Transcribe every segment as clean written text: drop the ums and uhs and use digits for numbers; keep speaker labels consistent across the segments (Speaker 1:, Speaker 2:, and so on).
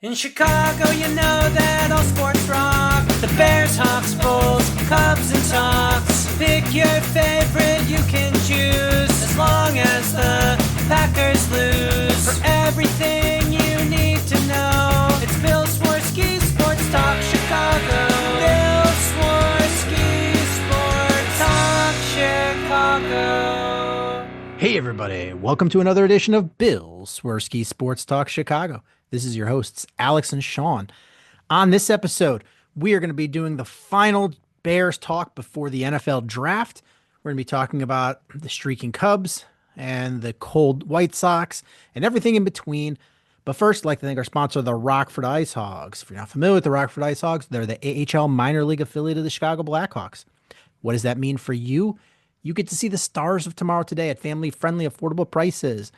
Speaker 1: In Chicago, you know that all sports rock. The Bears, Hawks, Bulls, Cubs, and Sox. Pick your favorite, you can choose. As long as the Packers lose. For everything you need to know, it's Bill Swerski Sports Talk Chicago. Bill Swerski Sports Talk Chicago.
Speaker 2: Hey everybody, welcome to another edition of Bill Swerski Sports Talk Chicago. This is your hosts, Alex and Sean. On this episode, we are going to be doing the final Bears talk before the NFL draft. We're going to be talking about the streaking Cubs and the cold White Sox and everything in between. But first, I'd like to thank our sponsor, the Rockford Ice Hogs. If you're not familiar with the Rockford Ice Hogs, they're the AHL minor league affiliate of the Chicago Blackhawks. What does that mean for you? You get to see the stars of tomorrow today at family-friendly, affordable prices.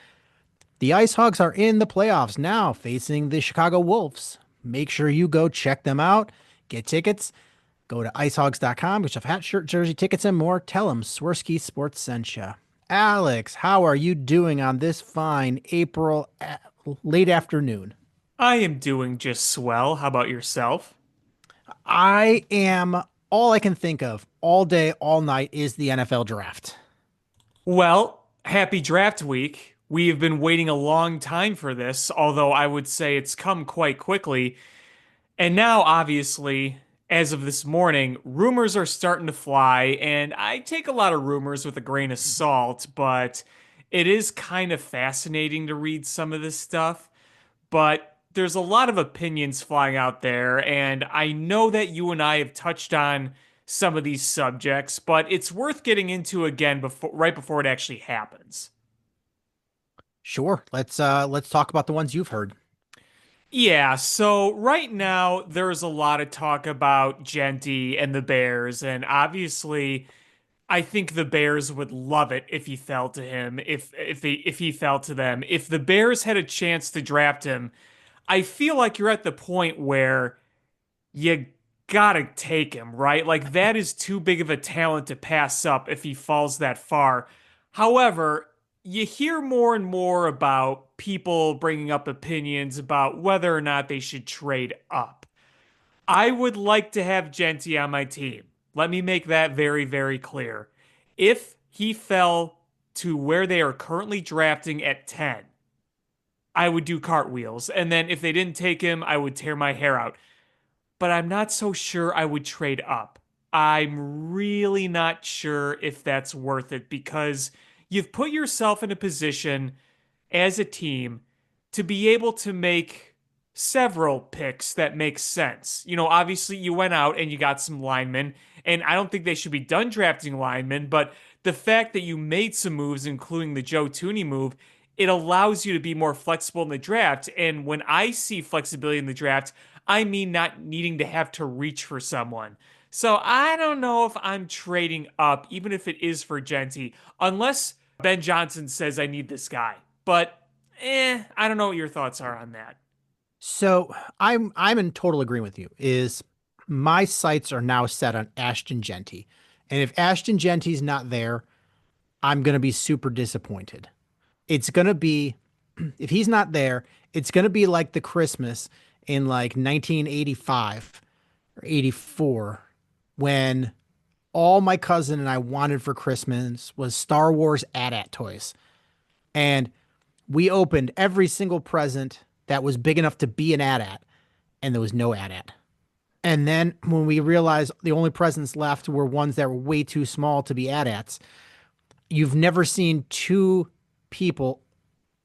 Speaker 2: The Ice Hogs are in the playoffs now, facing the Chicago Wolves. Make sure you go check them out. Get tickets. Go to icehogs.com. Get your hat, shirt, jersey, tickets, and more. Tell them Swerski Sports sent you. Alex, how are you doing on this fine April late afternoon?
Speaker 3: I am doing just swell. How about yourself?
Speaker 2: I am, all I can think of all day, all night is the NFL draft.
Speaker 3: Well, happy draft week. We have been waiting a long time for this, although I would say it's come quite quickly. And now, obviously, as of this morning, rumors are starting to fly, and I take a lot of rumors with a grain of salt, but it is kind of fascinating to read some of this stuff. But there's a lot of opinions flying out there, and I know that you and I have touched on some of these subjects, but it's worth getting into again right before it actually happens.
Speaker 2: Sure, let's talk about the ones you've heard.
Speaker 3: Yeah, so right now there's a lot of talk about Genty and the Bears, and obviously I think the Bears would love it if he fell to him, if he fell to them. If the Bears had a chance to draft him, I feel like you're at the point where you gotta take him, right? Like that is too big of a talent to pass up if he falls that far. However, you hear more and more about people bringing up opinions about whether or not they should trade up. I would like to have Genty on my team. Let me make that very, very clear. If he fell to where they are currently drafting at 10, I would do cartwheels. And then if they didn't take him, I would tear my hair out. But I'm not so sure I would trade up. I'm really not sure if that's worth it because you've put yourself in a position as a team to be able to make several picks that make sense. You know, obviously you went out and you got some linemen, and I don't think they should be done drafting linemen, but the fact that you made some moves, including the Joe Tooney move, it allows you to be more flexible in the draft. And when I see flexibility in the draft, I mean not needing to have to reach for someone. So I don't know if I'm trading up, even if it is for Genty, unless Ben Johnson says I need this guy. But I don't know what your thoughts are on that.
Speaker 2: So I'm in total agreement with you. Is my sights are now set on Ashton Genty, and if Ashton Genty's not there, I'm gonna be super disappointed. It's gonna be if he's not there, it's gonna be like the Christmas in like 1985 or 84 when all my cousin and I wanted for Christmas was Star Wars AT-AT toys. And we opened every single present that was big enough to be an AT-AT, and there was no AT-AT. And then when we realized the only presents left were ones that were way too small to be AT-ATs, you've never seen two people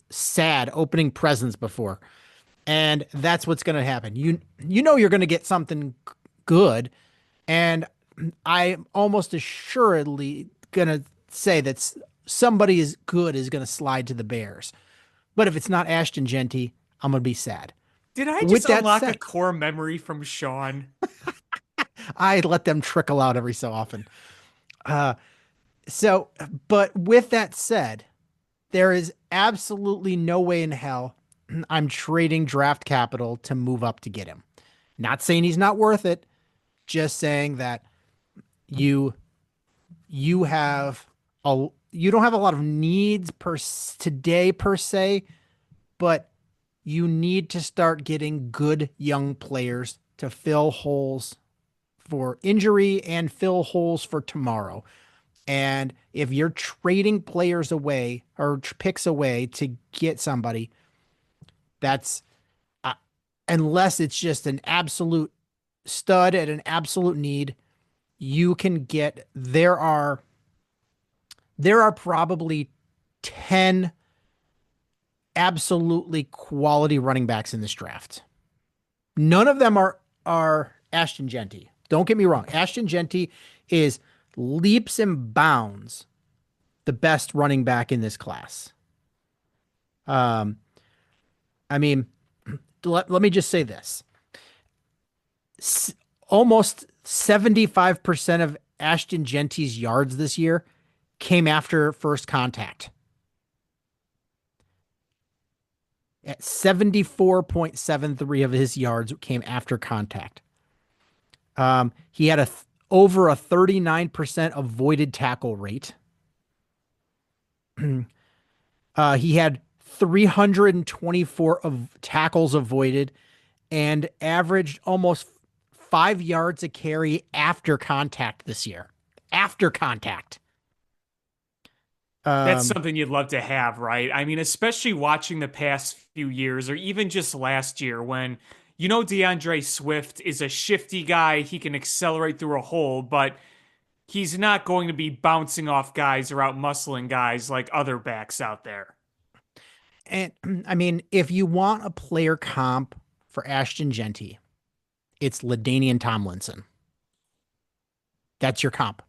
Speaker 2: sad opening presents before. And that's what's going to happen. You know you're going to get something good, and I'm almost assuredly going to say that somebody is good is going to slide to the Bears. But if it's not Ashton Genty, I'm going to be sad.
Speaker 3: Did I
Speaker 2: With
Speaker 3: just
Speaker 2: that
Speaker 3: unlock a
Speaker 2: said,
Speaker 3: core memory from Sean?
Speaker 2: I let them trickle out every so often. Uh, so, but with that said, there is absolutely no way in hell I'm trading draft capital to move up to get him. Not saying he's not worth it, just saying that you you have you don't have a lot of needs today per se, but you need to start getting good young players to fill holes for injury and fill holes for tomorrow. And if you're trading players away or picks away to get somebody, that's uh, unless it's just an absolute stud at an absolute need, you can get there are probably 10 absolutely quality running backs in this draft. None of them are Ashton Genty. Don't get me wrong. Ashton Genty is leaps and bounds the best running back in this class. Um, I mean, let me just say this. Almost 75% of Ashton Genty's yards this year came after first contact. At 74.73 of his yards came after contact. He had over a 39% avoided tackle rate. He had 324 of tackles avoided and averaged almost 5 yards a carry after contact this year. After contact.
Speaker 3: That's
Speaker 2: Um,
Speaker 3: something you'd love to have, right? I mean, especially watching the past few years or even just last year when DeAndre Swift is a shifty guy, he can accelerate through a hole, but he's not going to be bouncing off guys or out muscling guys like other backs out there.
Speaker 2: and I mean, if you want a player comp for Ashton Genty, it's LaDainian Tomlinson. That's your comp.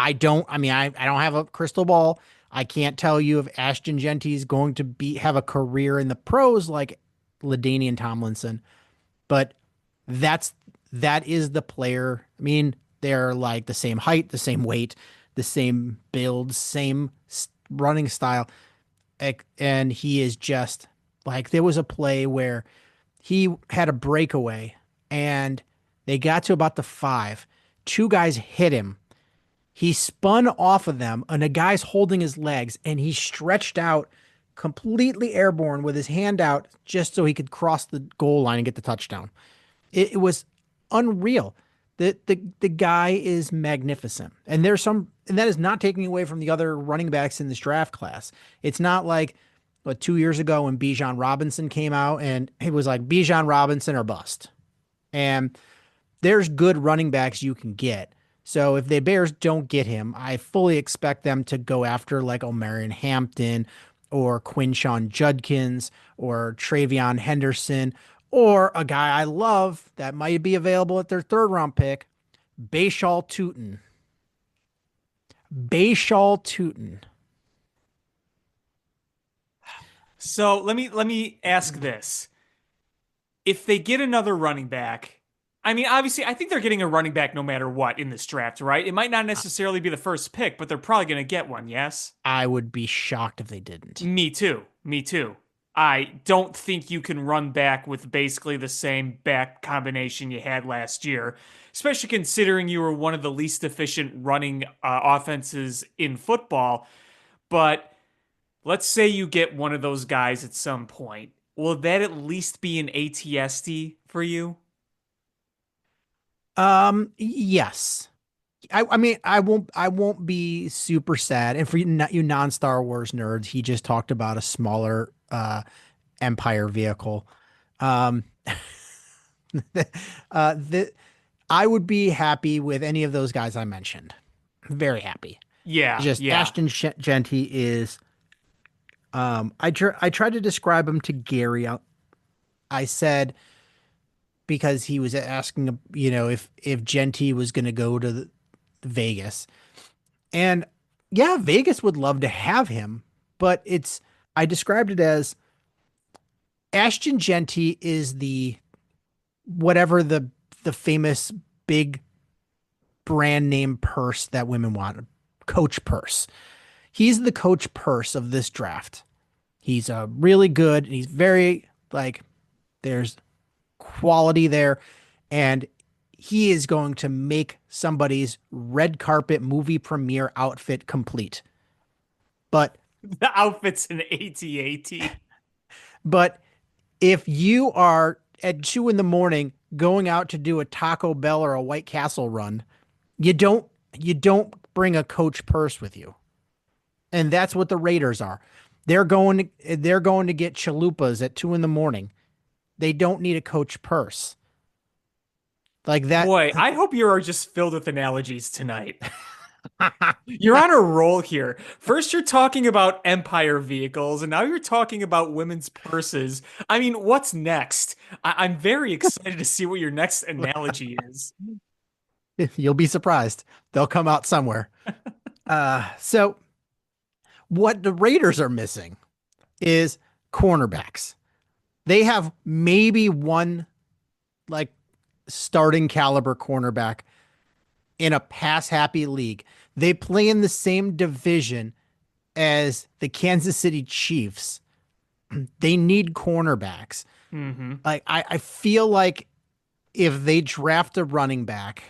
Speaker 2: I don't have a crystal ball. I can't tell you if Ashton Genty is going to have a career in the pros like LaDainian Tomlinson, but that's that is the player. I mean, they're like the same height, the same weight, the same build, same running style, and he is just like there was a play where he had a breakaway and they got to about the 5. Two guys hit him. He spun off of them, and a guy's holding his legs, and he stretched out completely airborne with his hand out just so he could cross the goal line and get the touchdown. It was unreal. The guy is magnificent. And and that is not taking away from the other running backs in this draft class. It's not like 2 years ago when Bijan Robinson came out and it was like Bijan Robinson or bust. And there's good running backs you can get. So if the Bears don't get him, I fully expect them to go after like Omarion Hampton or Quinshawn Judkins or Travion Henderson or a guy I love that might be available at their third round pick, Bashal Tutin. Bashal Tutin.
Speaker 3: So let me ask this. If they get another running back, I mean, obviously, I think they're getting a running back no matter what in this draft, right? It might not necessarily be the first pick, but they're probably going to get one, yes?
Speaker 2: I would be shocked if they didn't.
Speaker 3: Me too. Me too. I don't think you can run back with basically the same back combination you had last year, especially considering you were one of the least efficient running offenses in football. But let's say you get one of those guys at some point. Will that at least be an ATST for you?
Speaker 2: Yes. I mean, I won't be super sad. And for you non-Star Wars nerds, he just talked about a smaller Empire vehicle. Um, the I would be happy with any of those guys I mentioned. Very happy. It's
Speaker 3: Yeah,
Speaker 2: just
Speaker 3: yeah.
Speaker 2: Ashton Genty is. I tried to describe him to Gary. I said because he was asking, if Genty was going to go to Vegas. And yeah, Vegas would love to have him, but I described it as Ashton Genty is the whatever the famous big brand name purse that women want, Coach Purse. He's the Coach Purse of this draft. He's really good. And he's very like there's quality there, and he is going to make somebody's red carpet movie premiere outfit complete. But
Speaker 3: The outfit's an AT-AT.
Speaker 2: But if you are at 2 in the morning going out to do a Taco Bell or a White Castle run, you don't you don't bring a coach purse with you. And that's what the Raiders are. They're going to get chalupas at 2 in the morning. They don't need a coach purse. Like that.
Speaker 3: Boy, I hope you are just filled with analogies tonight. You're on a roll here. First, you're talking about Empire vehicles, and now you're talking about women's purses. I mean, what's next? I'm very excited to see what your next analogy is.
Speaker 2: You'll be surprised. They'll come out somewhere. So what the Raiders are missing is cornerbacks. They have maybe one like starting caliber cornerback in a pass happy league. They play in the same division as the Kansas City Chiefs. They need cornerbacks.
Speaker 3: Hmm.
Speaker 2: I feel like if they draft a running back,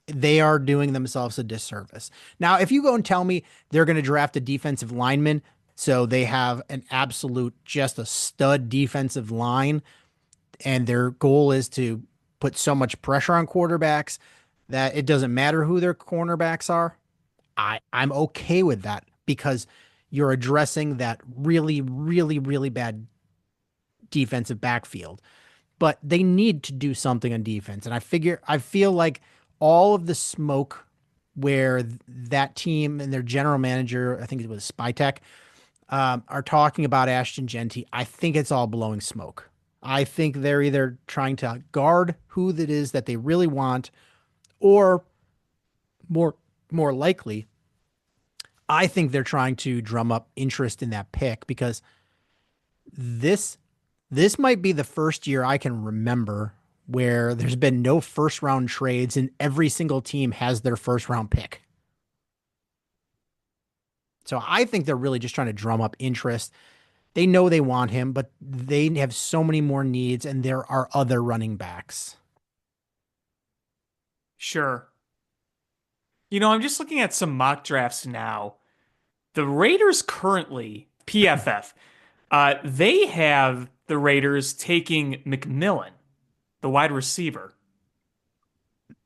Speaker 2: they are doing themselves a disservice. Now, if you go and tell me they're going to draft a defensive lineman, so they have an absolute, just a stud defensive line, and their goal is to put so much pressure on quarterbacks that it doesn't matter who their cornerbacks are, I'm okay with that because you're addressing that really, really, really bad defensive backfield. But they need to do something on defense. And I feel like all of the smoke where that team and their general manager, I think it was Spytech, are talking about Ashton Genty, I think it's all blowing smoke. I think they're either trying to guard who that is that they really want, or more more likely, I think they're trying to drum up interest in that pick because this this might be the first year I can remember where there's been no first round trades and every single team has their first round pick. So I think they're really just trying to drum up interest. They know they want him, but they have so many more needs and there are other running backs.
Speaker 3: Sure. I'm just looking at some mock drafts now. The Raiders currently, PFF, they have the Raiders taking McMillan, the wide receiver.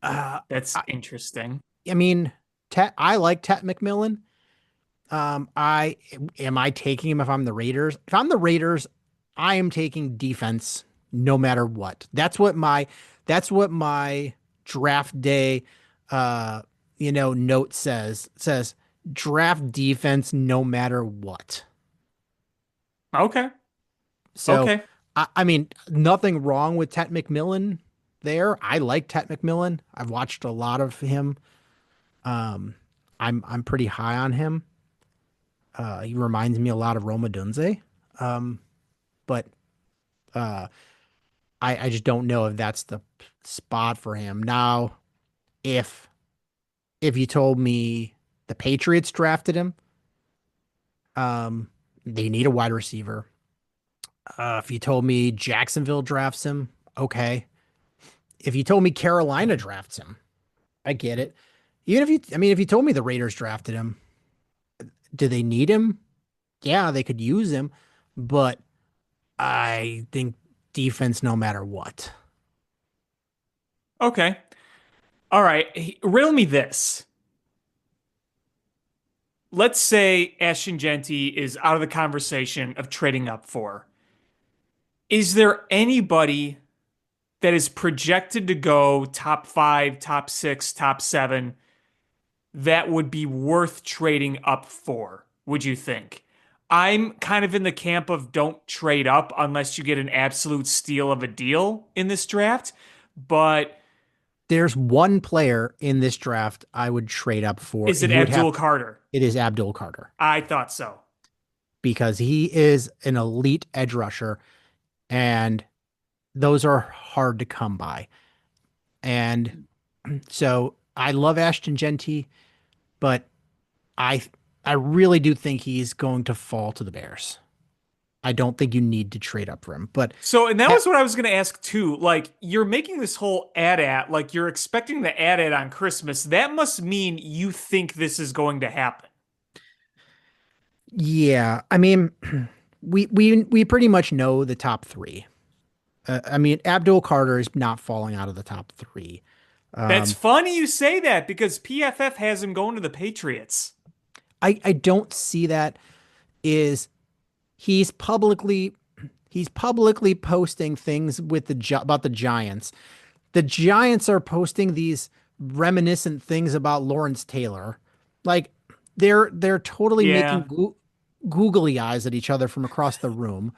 Speaker 2: Uh,
Speaker 3: That's
Speaker 2: I,
Speaker 3: interesting.
Speaker 2: I mean, I like Tet McMillan. I am I taking him if I'm the Raiders? If I'm the Raiders, I am taking defense no matter what. That's what my draft day uh note says. It says draft defense no matter what.
Speaker 3: Okay.
Speaker 2: So
Speaker 3: Okay.
Speaker 2: I mean, nothing wrong with Tet McMillan there. I like Tet McMillan. I've watched a lot of him. Um, I'm pretty high on him. He reminds me a lot of Roma Dunze. Um, but uh, I just don't know if that's the spot for him. Now, if if you told me the Patriots drafted him, they need a wide receiver. If you told me Jacksonville drafts him, okay. If you told me Carolina drafts him, I get it. Even if if you told me the Raiders drafted him, do they need him? Yeah, they could use him, but I think defense no matter what.
Speaker 3: Okay. All right. Riddle me this. Let's say Ashton Genty is out of the conversation of trading up for. Is there anybody that is projected to go top five, top six, top seven that would be worth trading up for, would you think? I'm kind of in the camp of don't trade up unless you get an absolute steal of a deal in this draft. But
Speaker 2: There's one player in this draft I would trade up for,
Speaker 3: is
Speaker 2: and
Speaker 3: it
Speaker 2: you would have
Speaker 3: Abdul Carter?
Speaker 2: it is Abdul Carter
Speaker 3: I thought so.
Speaker 2: because he is an elite edge rusher, and those are hard to come by. And so I love Ashton Genty, but I I really do think he's going to fall to the Bears. I don't think you need to trade up for him. But
Speaker 3: So, and that
Speaker 2: ha-
Speaker 3: was what I was going to ask too. Like, you're making this whole ad like you're expecting the ad on Christmas. That must mean you think this is going to happen.
Speaker 2: yeah, I mean, we pretty much know the top three. I mean, Abdul Carter is not falling out of the top three.
Speaker 3: That's
Speaker 2: Um,
Speaker 3: funny you say that because PFF has him going to the Patriots.
Speaker 2: I don't see that. Is he's publicly he's publicly posting things with about the Giants. The Giants are posting these reminiscent things about Lawrence Taylor. Like they're totally making
Speaker 3: Yeah.
Speaker 2: googly eyes at each other from across the room.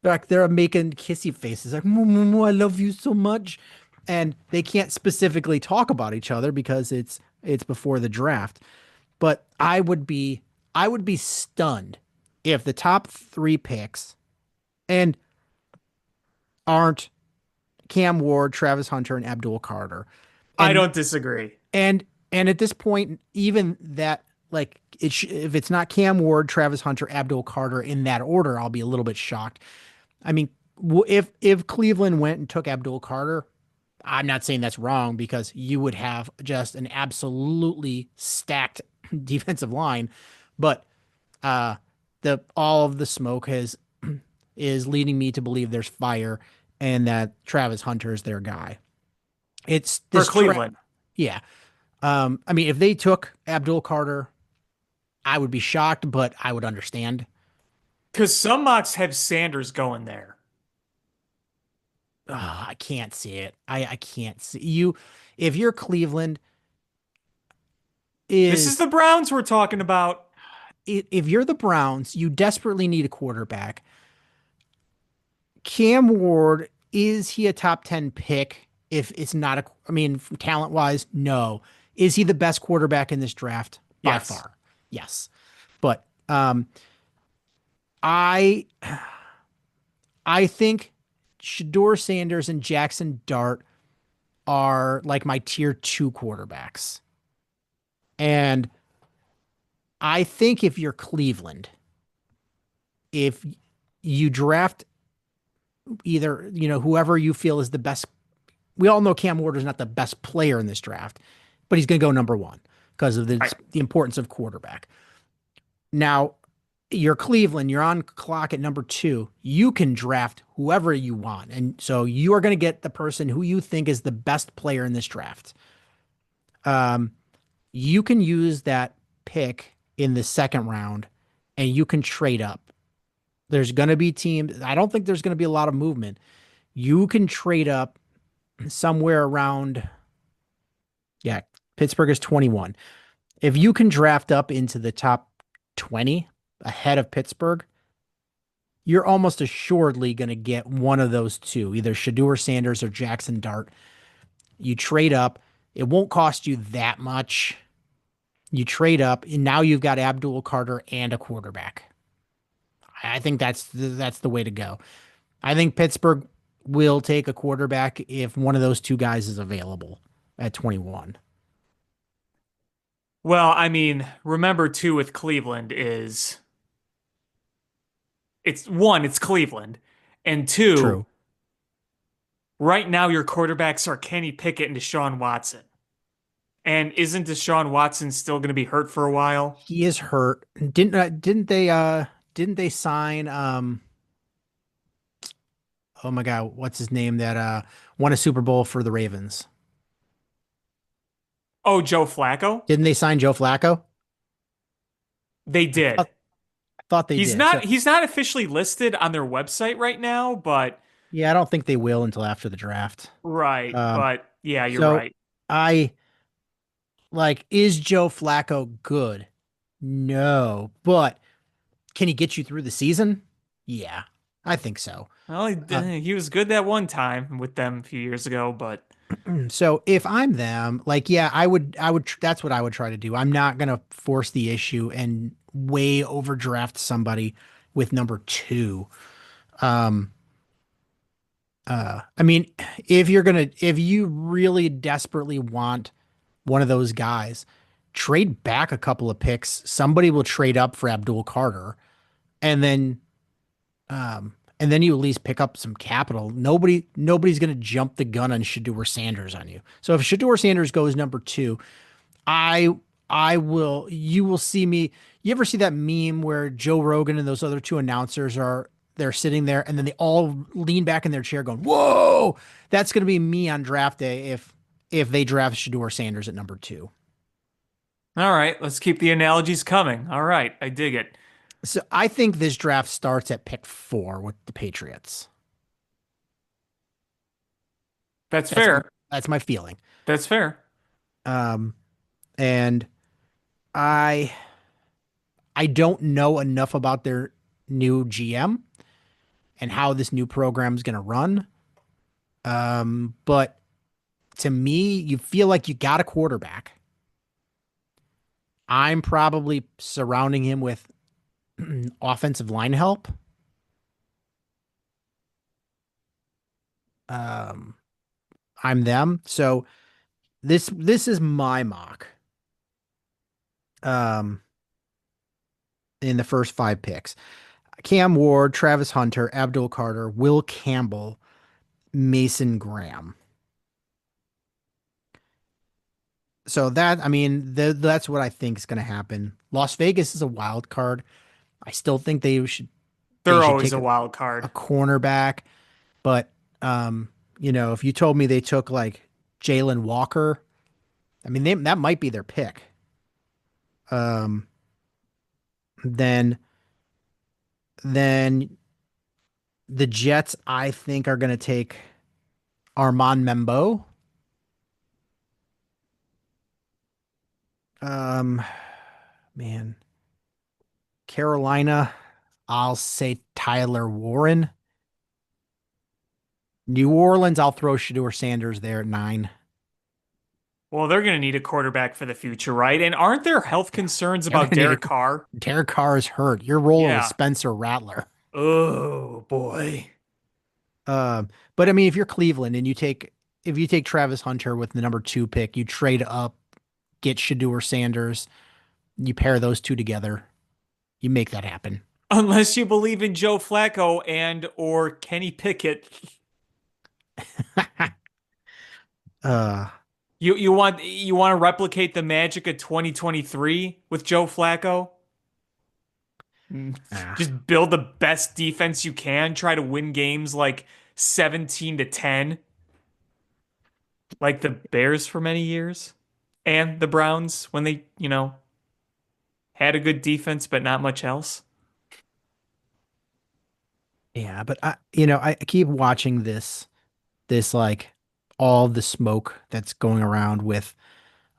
Speaker 2: Like they're making kissy faces like moo, moo, moo, I love you so much. And they can't specifically talk about each other because it's before the draft. But I would be stunned if the top three picks and aren't Cam Ward, Travis Hunter, and Abdul Carter.
Speaker 3: I
Speaker 2: And
Speaker 3: don't disagree.
Speaker 2: and and at this point, even that like if it's not Cam Ward, Travis Hunter, Abdul Carter in that order, I'll be a little bit shocked. I mean, if Cleveland went and took Abdul Carter, I'm not saying that's wrong because you would have just an absolutely stacked defensive line, but uh the all of the smoke has is leading me to believe there's fire and that Travis Hunter is their guy. It's
Speaker 3: For
Speaker 2: this
Speaker 3: Cleveland.
Speaker 2: yeah. I mean, if they took Abdul Carter, I would be shocked, but I would understand.
Speaker 3: Because some mocks have Sanders going there.
Speaker 2: I can't see it. I can't see you. If you're Cleveland,
Speaker 3: This is
Speaker 2: is
Speaker 3: the Browns we're talking about.
Speaker 2: if you're the Browns, you desperately need a quarterback. Cam Ward, is he a top 10 pick? If it's not I mean, talent wise, no. Is he the best quarterback in this draft? By
Speaker 3: Yes.
Speaker 2: far. Yes. But I I think Shador Sanders and Jackson Dart are like my tier two quarterbacks. And I think if you're Cleveland, if you draft either, whoever you feel is the best, we all know Cam Ward is not the best player in this draft, but he's going to go number one because of
Speaker 3: Right.
Speaker 2: the importance of quarterback. Now, you're Cleveland, you're on clock at number two. You can draft whoever you want. And so you are going to get the person who you think is the best player in this draft. You can use that pick in the second round and you can trade up. There's going to be teams. I don't think there's going to be a lot of movement. You can trade up somewhere around, yeah, Pittsburgh is 21. If you can draft up into the top 20 ahead of Pittsburgh, you're almost assuredly going to get one of those two, either Shador Sanders or Jackson Dart. You trade up. It won't cost you that much. You trade up, and now you've got Abdul Carter and a quarterback. I think that's the way to go. I think Pittsburgh will take a quarterback if one of those two guys is available at 21.
Speaker 3: Well, I mean, remember too with Cleveland is it's Cleveland. And two,
Speaker 2: True.
Speaker 3: right now your quarterbacks are Kenny Pickett and Deshaun Watson. And isn't Deshaun Watson still going to be hurt for a while?
Speaker 2: He is hurt. Didn't they sign oh my God, what's his name that won a Super Bowl for the Ravens?
Speaker 3: Oh, Joe Flacco?
Speaker 2: Didn't they sign Joe Flacco?
Speaker 3: They did.
Speaker 2: I thought they
Speaker 3: He's
Speaker 2: did.
Speaker 3: not
Speaker 2: So,
Speaker 3: he's not officially listed on their website right now, but
Speaker 2: yeah, I don't think they will until after the draft.
Speaker 3: right,
Speaker 2: Um,
Speaker 3: but yeah, you're
Speaker 2: so
Speaker 3: right.
Speaker 2: I like, is Joe Flacco good? No, but can he get you through the season? Yeah, I think so.
Speaker 3: Well,
Speaker 2: Uh,
Speaker 3: he was good that one time with them a few years ago, but
Speaker 2: so if I'm them, like, yeah, that's what I would try to do. I'm not going to force the issue and way overdraft somebody with number two. Um, I mean, if you really desperately want one of those guys, trade back a couple of picks. Somebody will trade up for Abdul Carter, and then, you at least pick up some capital. Nobody's going to jump the gun on Shador Sanders on you. So if Shador Sanders goes number two, I you will see me. You ever see that meme where Joe Rogan and those other two announcers they're sitting there and then they all lean back in their chair going, "Whoa!" That's going to be me on draft day if they draft Shador Sanders at number 2.
Speaker 3: All right, let's keep the analogies coming. All right, I dig it.
Speaker 2: So I think this draft starts at pick 4 with the Patriots.
Speaker 3: That's
Speaker 2: That's
Speaker 3: fair.
Speaker 2: that's my feeling.
Speaker 3: That's fair.
Speaker 2: Um, and I I don't know enough about their new GM and how this new program is going to run. But to me, you feel like you got a quarterback. I'm probably surrounding him with offensive line help. Um, I'm them. So this is my mock. Um, in the first 5 picks. Cam Ward, Travis Hunter, Abdul Carter, Will Campbell, Mason Graham. So that, I mean, that's what I think is going to happen. Las Vegas is a wild card. I still think they
Speaker 3: They're
Speaker 2: should
Speaker 3: always
Speaker 2: take
Speaker 3: a wild
Speaker 2: a
Speaker 3: card.
Speaker 2: cornerback, but if you told me they took like Jalen Walker, I mean, that might be their pick. Um, then then the Jets, I think, are going to take Armand Membo. Um, man, Carolina, I'll say Tyler Warren. New Orleans, I'll throw Shador Sanders there at 9.
Speaker 3: Well, they're going to need a quarterback for the future, right? And aren't there health
Speaker 2: Yeah,
Speaker 3: concerns
Speaker 2: they're
Speaker 3: about
Speaker 2: gonna need
Speaker 3: Derek
Speaker 2: a.
Speaker 3: Carr?
Speaker 2: Derek Carr is hurt. You're rolling with
Speaker 3: Yeah.
Speaker 2: Spencer Rattler.
Speaker 3: Oh boy.
Speaker 2: But I mean, if you're Cleveland and if you take Travis Hunter with the number 2 pick, you trade up, get Shador Sanders, you pair those two together, you make that happen.
Speaker 3: Unless you believe in Joe Flacco and or Kenny Pickett.
Speaker 2: uh,
Speaker 3: You want to replicate the magic of 2023 with Joe Flacco?
Speaker 2: ah,
Speaker 3: Just build the best defense you can, try to win games like 17 to 10, like the Bears for many years and the Browns when they, had a good defense but not much else.
Speaker 2: yeah, but I keep watching this like all the smoke that's going around with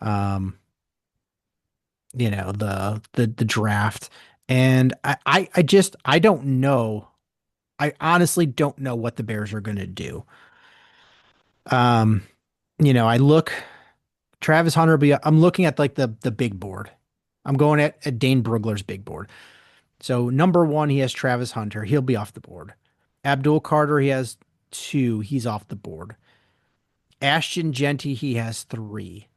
Speaker 2: um the draft, and I don't know. I honestly don't know what the Bears are going to do. um I look Travis Hunter I'm looking at like the big board. I'm going at Dane Brugler's big board. So number 1, he has Travis Hunter, he'll be off the board. Abdul Carter, he has 2, he's off the board. Ashton Genty, he has 3.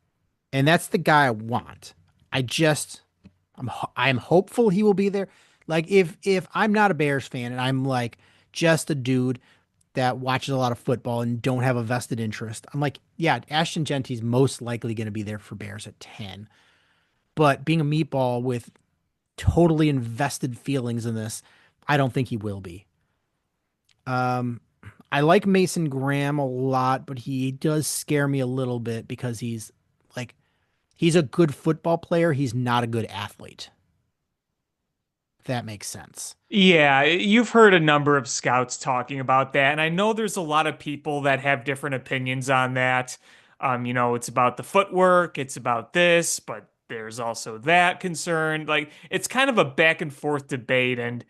Speaker 2: And that's the guy I want. I just I'm hopeful he will be there. Like if I'm not a Bears fan and I'm like just a dude that watches a lot of football and don't have a vested interest, I'm like, yeah, Ashton Genty's most likely going to be there for Bears at 10. But being a meatball with totally invested feelings in this, I don't think he will be. Um, I like Mason Graham a lot, but he does scare me a little bit because like he's a good football player. He's not a good athlete. If that makes sense.
Speaker 3: Yeah, you've heard a number of scouts talking about that, and I know there's a lot of people that have different opinions on that. It's about the footwork, it's about this, but there's also that concern. Like, it's kind of a back and forth debate, and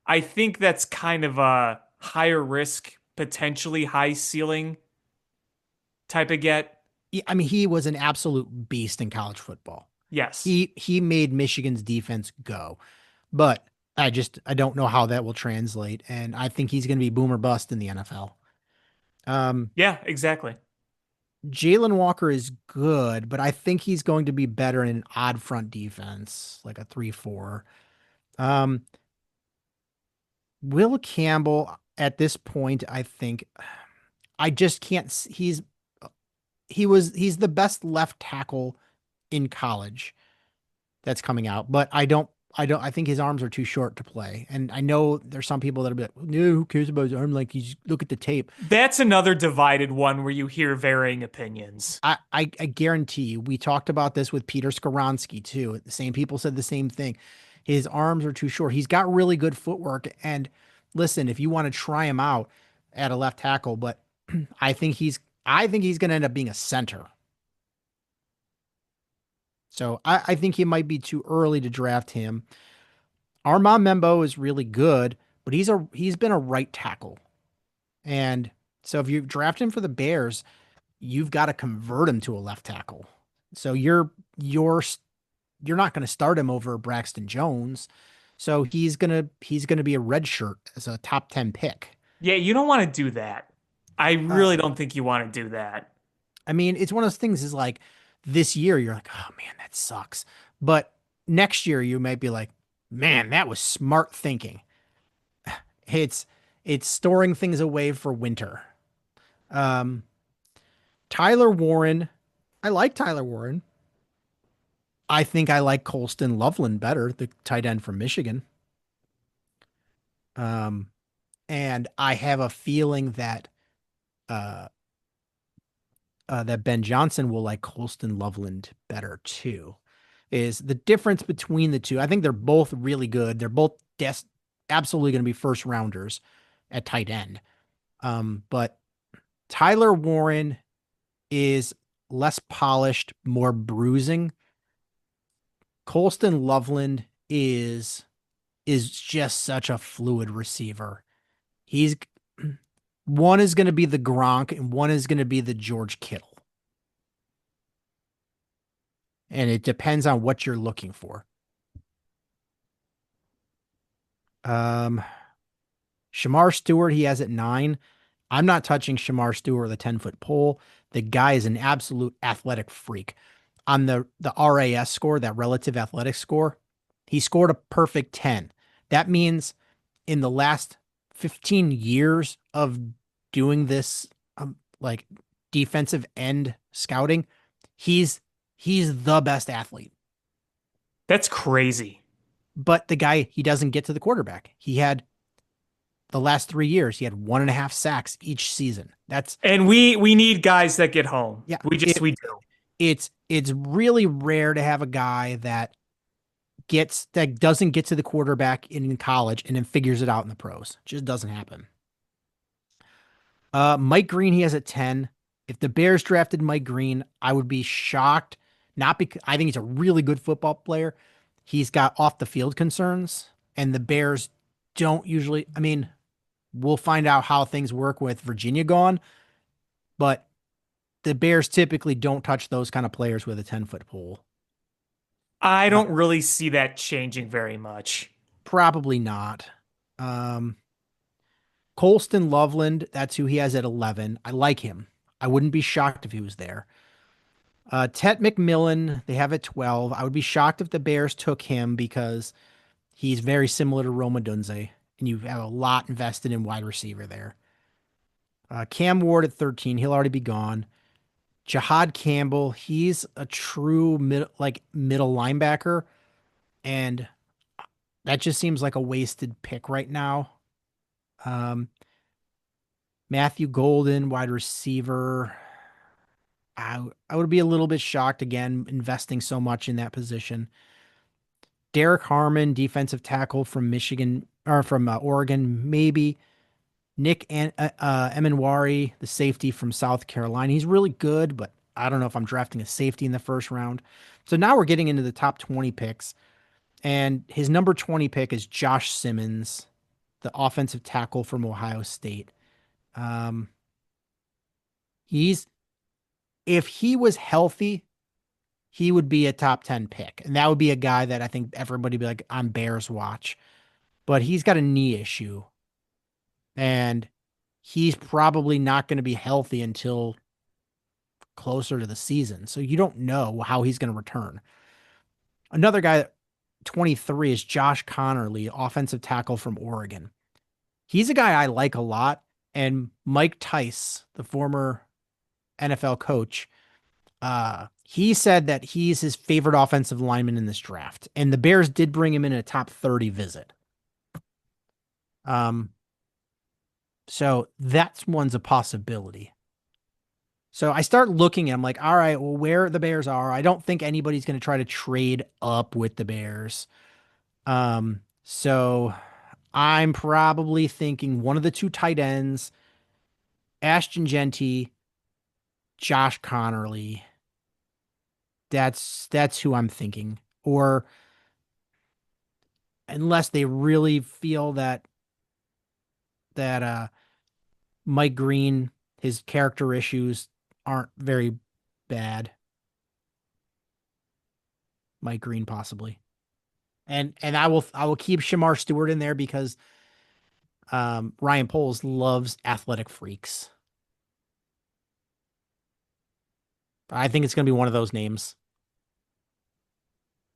Speaker 3: I think that's kind of a higher risk, potentially high ceiling type of get.
Speaker 2: I mean, he was an absolute beast in college football.
Speaker 3: Yes.
Speaker 2: He made Michigan's defense go, but I don't know how that will translate, and I think he's going to be boom or bust in the NFL. Um,
Speaker 3: Yeah, exactly.
Speaker 2: Jalen Walker is good, but I think he's going to be better in an odd front defense, like a 3-4. Um, Will Campbell at this point, I think I just can't. He's the best left tackle in college. that's coming out, but I think his arms are too short to play. And I know there's some people that'll be like, no, who cares about his arm? Like, you just look at the tape.
Speaker 3: That's another divided one where you hear varying opinions.
Speaker 2: I guarantee you, we talked about this with Peter Skoronsky too. The same people said the same thing. His arms are too short. He's got really good footwork. And listen, if you want to try him out at a left tackle, but I think he's going to end up being a center. So I think he might be too early to draft him. Armand Membo is really good, but he's been a right tackle. And so if you draft him for the Bears, you've got to convert him to a left tackle. So you're not going to start him over Braxton Jones. So he's gonna be a red shirt as a top 10 pick.
Speaker 3: Yeah, you don't want to do that. I
Speaker 2: Uh,
Speaker 3: really don't think you want to do that.
Speaker 2: I mean, it's one of those things is like this year you're like, oh man, that sucks. But next year you might be like, man, that was smart thinking. It's it's storing things away for winter. Um, Tyler Warren, I like Tyler Warren. I think I like Colston Loveland better, the tight end from Michigan. Um, and I have a feeling uh, that Ben Johnson will like Colston Loveland better too. Is the difference between the two? I think they're both really good. They're both absolutely going to be first rounders at tight end. But Tyler Warren is less polished, more bruising. Colston Loveland is just such a fluid receiver. He's one is going to be the Gronk and one is going to be the George Kittle. And it depends on what you're looking for. Um, Shamar Stewart, he has at 9. I'm not touching Shamar Stewart with a 10-foot pole. The guy is an absolute athletic freak. On the RAS score, that relative athletic score, he scored a perfect 10. That means in the last 15 years of doing this, like defensive end scouting, he's the best athlete.
Speaker 3: That's crazy.
Speaker 2: But the guy, he doesn't get to the quarterback. He had the last 3 years, he had 1.5 sacks each season. That's
Speaker 3: And we need guys that get home.
Speaker 2: yeah.
Speaker 3: We do.
Speaker 2: It's really rare to have a guy that doesn't get to the quarterback in college and then figures it out in the pros. It just doesn't happen. Mike Green, he has a 10. If the Bears drafted Mike Green, I would be shocked. Not because I think he's a really good football player. He's got off the field concerns, and the Bears don't usually. I mean, we'll find out how things work with Virginia gone, but the Bears typically don't touch those kind of players with a 10-foot pole.
Speaker 3: I don't really see that changing very much.
Speaker 2: Probably not. Um, Colston Loveland, that's who he has at 11. I like him. I wouldn't be shocked if he was there. Tet McMillan, they have at 12. I would be shocked if the Bears took him because he's very similar to Roma Dunze, and you have a lot invested in wide receiver there. Cam Ward at 13. He'll already be gone. Jahad Campbell, he's a true middle linebacker, and that just seems like a wasted pick right now. Matthew Golden, wide receiver. I would be a little bit shocked again, investing so much in that position. Derek Harmon, defensive tackle from Michigan or from Oregon, maybe. Nick Emenwari, the safety from South Carolina. He's really good, but I don't know if I'm drafting a safety in the first round. So now we're getting into the top 20 picks. And his number 20 pick is Josh Simmons, the offensive tackle from Ohio State. He's if he was healthy, he would be a top 10 pick. And that would be a guy that I think everybody would be like, on Bears watch. But he's got a knee issue. And he's probably not going to be healthy until closer to the season. So you don't know how he's going to return. Another guy, 23, is Josh Connerly, offensive tackle from Oregon. He's a guy I like a lot. And Mike Tice, the former NFL coach, he said that he's his favorite offensive lineman in this draft, and the Bears did bring him in a top 30 visit. Um, so that's one's a possibility. So I start looking and I'm like, all right, well, where the Bears are, I don't think anybody's going to try to trade up with the Bears. So I'm probably thinking one of the two tight ends, Ashton Genty, Josh Connerly. That's who I'm thinking. Or unless they really feel that Mike Green, his character issues aren't very bad. Mike Green possibly. And I will keep Shamar Stewart in there because Ryan Poles loves athletic freaks. I think it's going to be one of those names.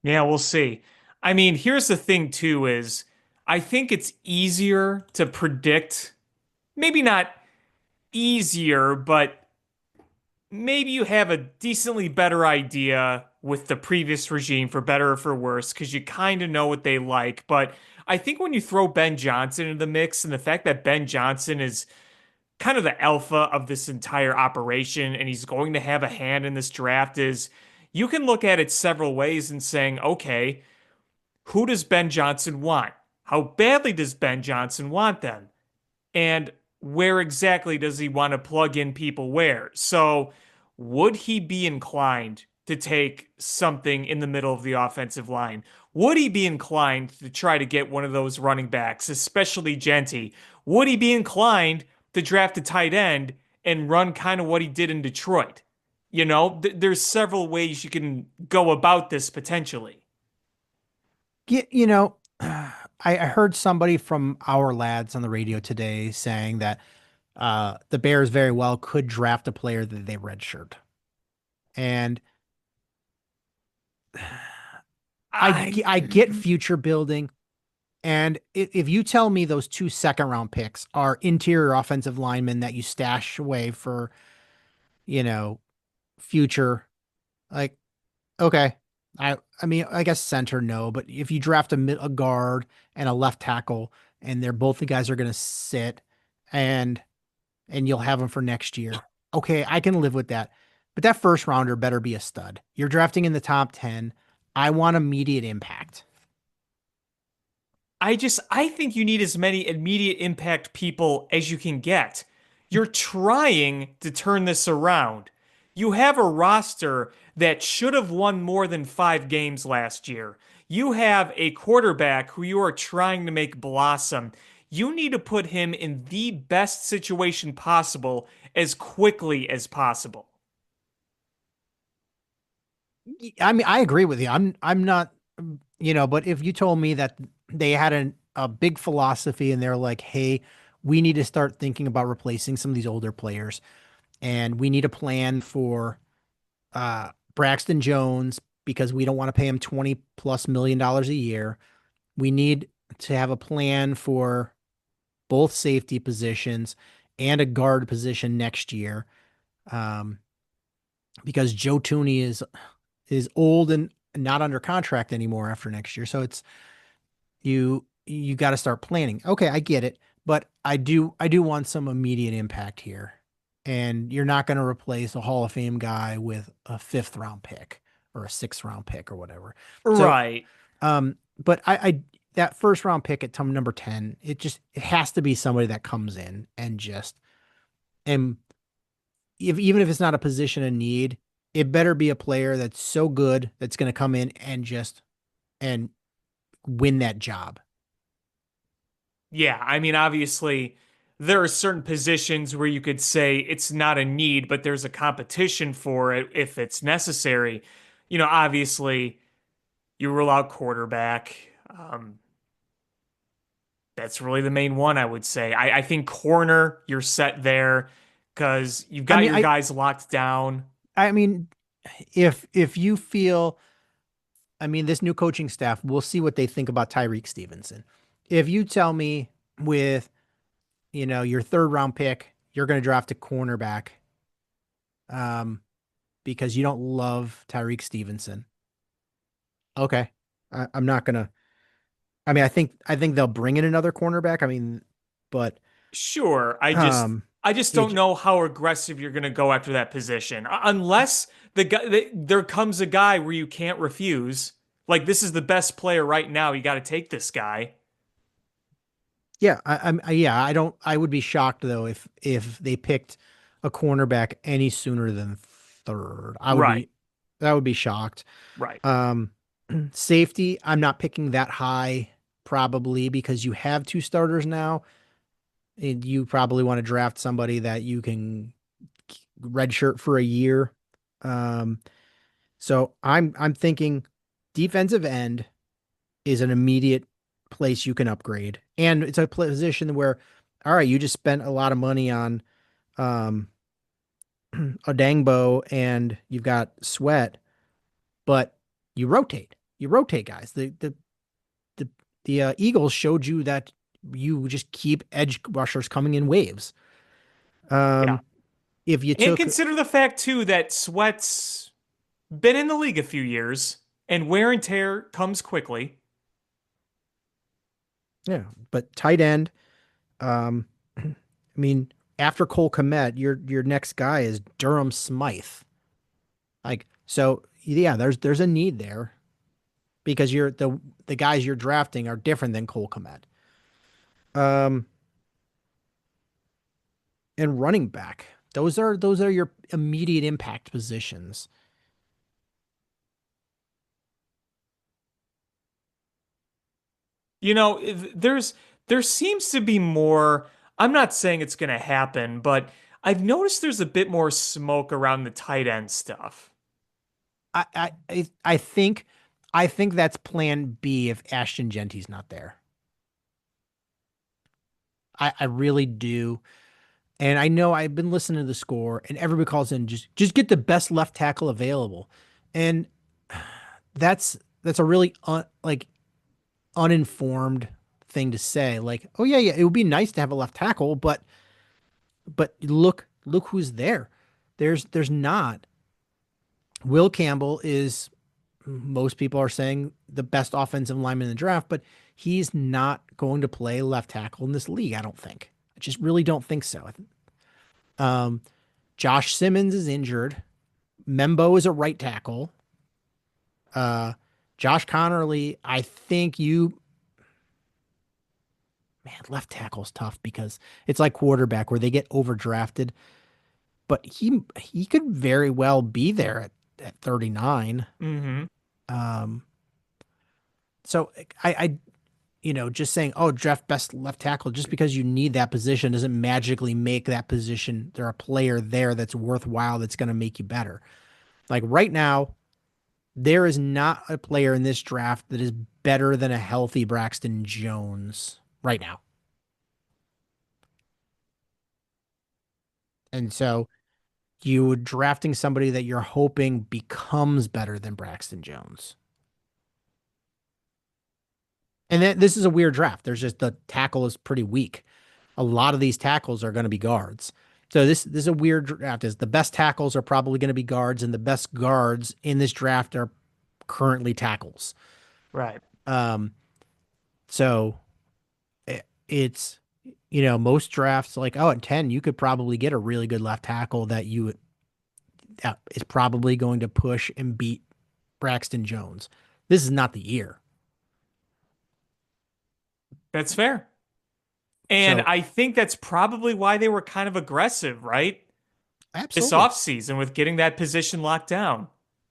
Speaker 3: Yeah, we'll see. I mean, here's the thing too is I think it's easier to predict, maybe not easier, but maybe you have a decently better idea with the previous regime for better or for worse because you kind of know what they like. But I think when you throw Ben Johnson into the mix and the fact that Ben Johnson is kind of the alpha of this entire operation and he's going to have a hand in this draft is you can look at it several ways and saying, okay, who does Ben Johnson want? How badly does Ben Johnson want them? And where exactly does he want to plug in people where? So, would he be inclined to take something in the middle of the offensive line? Would he be inclined to try to get one of those running backs, especially Genty? Would he be inclined to draft a tight end and run kind of what he did in Detroit? There's several ways you can go about this potentially.
Speaker 2: You know, I heard somebody from our lads on the radio today saying that the Bears very well could draft a player that they redshirt. And I get
Speaker 3: I
Speaker 2: future building. And if you tell me those two second round picks are interior offensive linemen that you stash away for, you know, future, like, okay. I mean, I guess center, no, but if you draft a guard and a left tackle and they're both the guys are going to sit and you'll have them for next year. Okay, I can live with that. But that first rounder better be a stud. You're drafting in the top 10. I want immediate impact.
Speaker 3: I think you need as many immediate impact people as you can get. You're trying to turn this around. You have a roster that should have won more than 5 games last year. You have a quarterback who you are trying to make blossom. You need to put him in the best situation possible as quickly as possible.
Speaker 2: I mean, I agree with you. I'm not, but if you told me that they had a big philosophy and they're like, hey, we need to start thinking about replacing some of these older players and we need a plan for Braxton Jones because we don't want to pay him 20 plus $1 million a year. We need to have a plan for both safety positions and a guard position next year. Um, because Joe Tooney is old and not under contract anymore after next year. So it's you got to start planning. Okay, I get it, but I do want some immediate impact here. And you're not going to replace a Hall of Fame guy with a fifth round pick or a sixth round pick or whatever. So,
Speaker 3: Right.
Speaker 2: but I that first round pick at number 10, it has to be somebody that comes in and just and even if it's not a position of need, it better be a player that's so good that's going to come in and just and win that job.
Speaker 3: Yeah, I mean, obviously, there are certain positions where you could say it's not a need, but there's a competition for it if it's necessary. Obviously, you rule out quarterback. Um, that's really the main one, I would say. I think corner, you're set there because you've
Speaker 2: I
Speaker 3: got
Speaker 2: mean,
Speaker 3: your guys locked down.
Speaker 2: I mean, if you feel, I mean, this new coaching staff, we'll see what they think about Tyreek Stevenson. If you tell me with, your third round pick, you're going to draft a cornerback, um, because you don't love Tyreek Stevenson. Okay. I'm not gonna. I mean, I think they'll bring in another cornerback. I mean, but
Speaker 3: Sure.
Speaker 2: um,
Speaker 3: I just don't
Speaker 2: it
Speaker 3: know how aggressive you're going to go after that position. Unless there comes a guy where you can't refuse. Like this is the best player right now. You got to take this guy.
Speaker 2: yeah, yeah, I don't. I would be shocked though if they picked a cornerback any sooner than third.
Speaker 3: Right.
Speaker 2: That would be shocked.
Speaker 3: Right.
Speaker 2: Um, safety, I'm not picking that high probably because you have two starters now, and you probably want to draft somebody that you can redshirt for a year. Um, so I'm thinking defensive end is an immediate place you can upgrade. And it's a position where, all right, you just spent a lot of money on um Odangbo and you've got Sweat, but you rotate. You rotate guys. The Eagles showed you that you just keep edge rushers coming in waves.
Speaker 3: Yeah.
Speaker 2: Um, if you
Speaker 3: And
Speaker 2: took
Speaker 3: consider the fact too that Sweat's been in the league a few years and wear and tear comes quickly.
Speaker 2: yeah, but tight end, I mean, after Cole Kmet, your next guy is Durham Smythe. Like, so yeah, there's a need there because the guys you're drafting are different than Cole Kmet. Um, and running back, those are your immediate impact positions.
Speaker 3: You know, there seems to be more. I'm not saying it's going to happen, but I've noticed there's a bit more smoke around the tight end stuff.
Speaker 2: I think that's plan B if Ashton Genty's not there. I really do. And I know I've been listening to the score and everybody calls in just get the best left tackle available. And that's a really like uninformed thing to say. Like, oh yeah, yeah, it would be nice to have a left tackle, but look who's there. There's not. Will Campbell is most people are saying the best offensive lineman in the draft, but he's not going to play left tackle in this league, I don't think. I just really don't think so. Um, Josh Simmons is injured. Membo is a right tackle. Uh, Josh Connerly, I think man, left tackle's tough because it's like quarterback where they get overdrafted, but he could very well be there at 39.
Speaker 3: Hmm.
Speaker 2: Um, so just saying, oh, draft best left tackle just because you need that position doesn't magically make that position there a player there that's worthwhile that's going to make you better. Like right now, there is not a player in this draft that is better than a healthy Braxton Jones right now. And so you drafting somebody that you're hoping becomes better than Braxton Jones. And then this is a weird draft. There's just the tackle is pretty weak. A lot of these tackles are going to be guards. So this is a weird draft. Is the best tackles are probably going to be guards, and the best guards in this draft are currently tackles.
Speaker 3: Right.
Speaker 2: Um, so it's most drafts like at 10 you could probably get a really good left tackle that is probably going to push and beat Braxton Jones. This is not the year.
Speaker 3: That's fair. And
Speaker 2: So
Speaker 3: I think that's probably why they were kind of aggressive, right? This
Speaker 2: absolutely.
Speaker 3: offseason with getting that position locked down.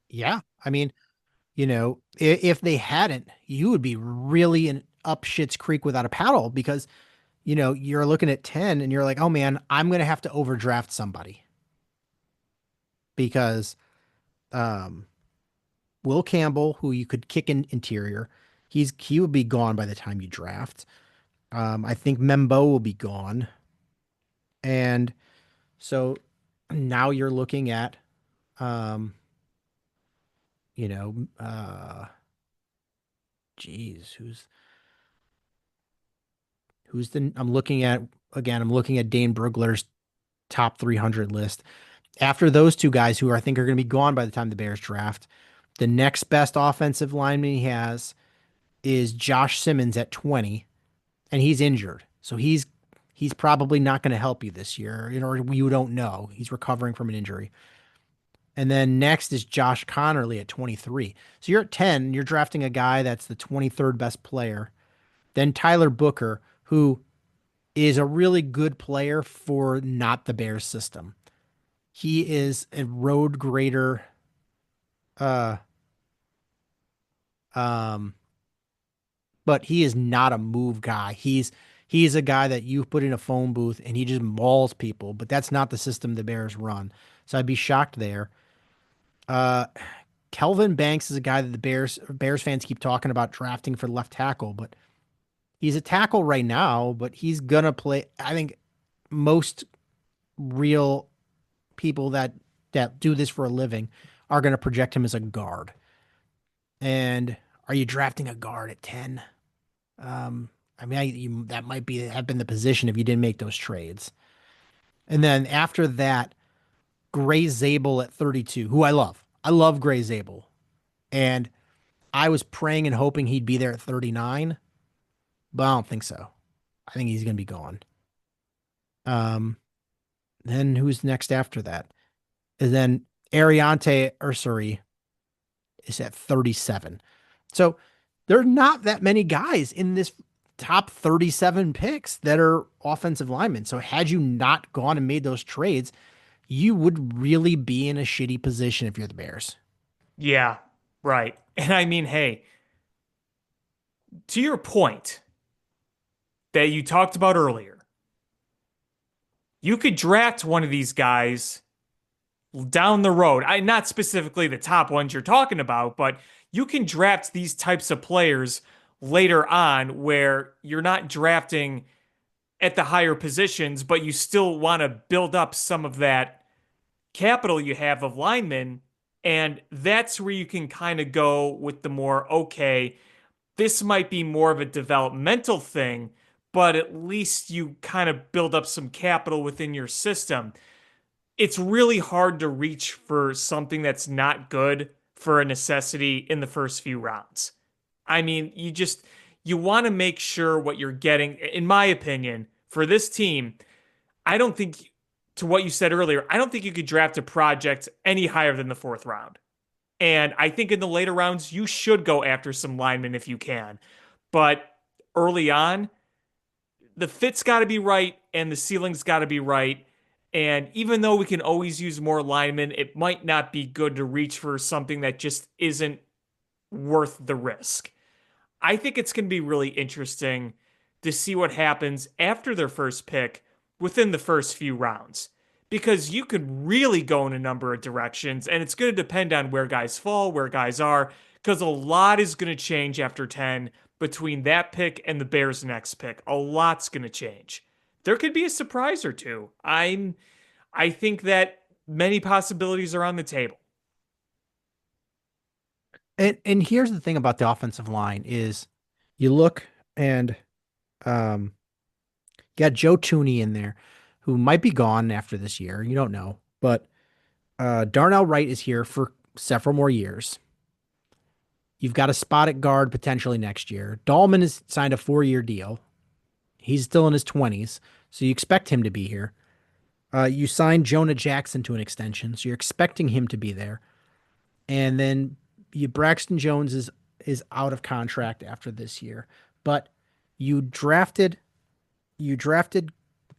Speaker 2: Yeah. I mean, if they hadn't, you would be really in up shit's creek without a paddle because, you're looking at 10 and you're like, oh man, I'm going to have to overdraft somebody because, um, Will Campbell, who you could kick in interior, he would be gone by the time you draft. I think Membo will be gone. And so now you're looking at, um, you know, uh, geez, I'm looking at Dane Brugler's top 300 list. After those two guys, who I think are going to be gone by the time the Bears draft, the next best offensive lineman he has is Josh Simmons at 20, and he's injured. So he's probably not going to help you this year, or you don't know. He's recovering from an injury. And then next is Josh Connerly at 23. So you're at 10, you're drafting a guy that's the 23rd best player. Then Tyler Booker, who is a really good player for not the Bears system. He is a road grader. Uh, um, but he is not a move guy. He's a guy that you put in a phone booth and he just mauls people. But that's not the system the Bears run. So I'd be shocked there. Uh, Kelvin Banks is a guy that the Bears fans keep talking about drafting for left tackle, but he's a tackle right now. But he's gonna play. I think most real people that do this for a living are gonna project him as a guard. And are you drafting a guard at 10? I mean, that might have been the position if you didn't make those trades. And then after that, Gray Zabel at 32, who I love. I love Gray Zabel. And I was praying and hoping he'd be there at 39, but I don't think so. I think he's going to be gone. Then who's next after that? And then Ariante Ursuri is at 37. So there are not that many guys in this top 37 picks that are offensive linemen. So had you not gone and made those trades, you would really be in a shitty position if you're the Bears.
Speaker 3: Yeah, right. And I mean, hey, to your point that you talked about earlier, you could draft one of these guys down the road. Not specifically the top ones you're talking about, but you can draft these types of players later on where you're not drafting at the higher positions, but you still want to build up some of that capital you have of linemen. And that's where you can kind of go with the more, okay, this might be more of a developmental thing, but at least you kind of build up some capital within your system. It's really hard to reach for something that's not good for a necessity in the first few rounds. I mean, you want to make sure what you're getting, in my opinion, for this team. I don't think, to what you said earlier, I don't think you could draft a project any higher than the fourth round. And I think in the later rounds, you should go after some linemen if you can. But early on, the fit's got to be right and the ceiling's got to be right. And even though we can always use more linemen, it might not be good to reach for something that just isn't worth the risk. I think it's going to be really interesting to see what happens after their first pick within the first few rounds. Because you could really go in a number of directions, and it's going to depend on where guys fall, where guys are, because a lot is going to change after 10 between that pick and the Bears' next pick. A lot's going to change. There could be a surprise or two. I think that many possibilities are on the table.
Speaker 2: And here's the thing about the offensive line is you look and um you got Joe Tooney in there who might be gone after this year. You don't know. But Darnell Wright is here for several more years. You've got a spot at guard potentially next year. Dahlman has signed a 4-year deal. He's still in his 20s, so you expect him to be here. You signed Jonah Jackson to an extension, so you're expecting him to be there. And then Braxton Jones is out of contract after this year. But you drafted Karan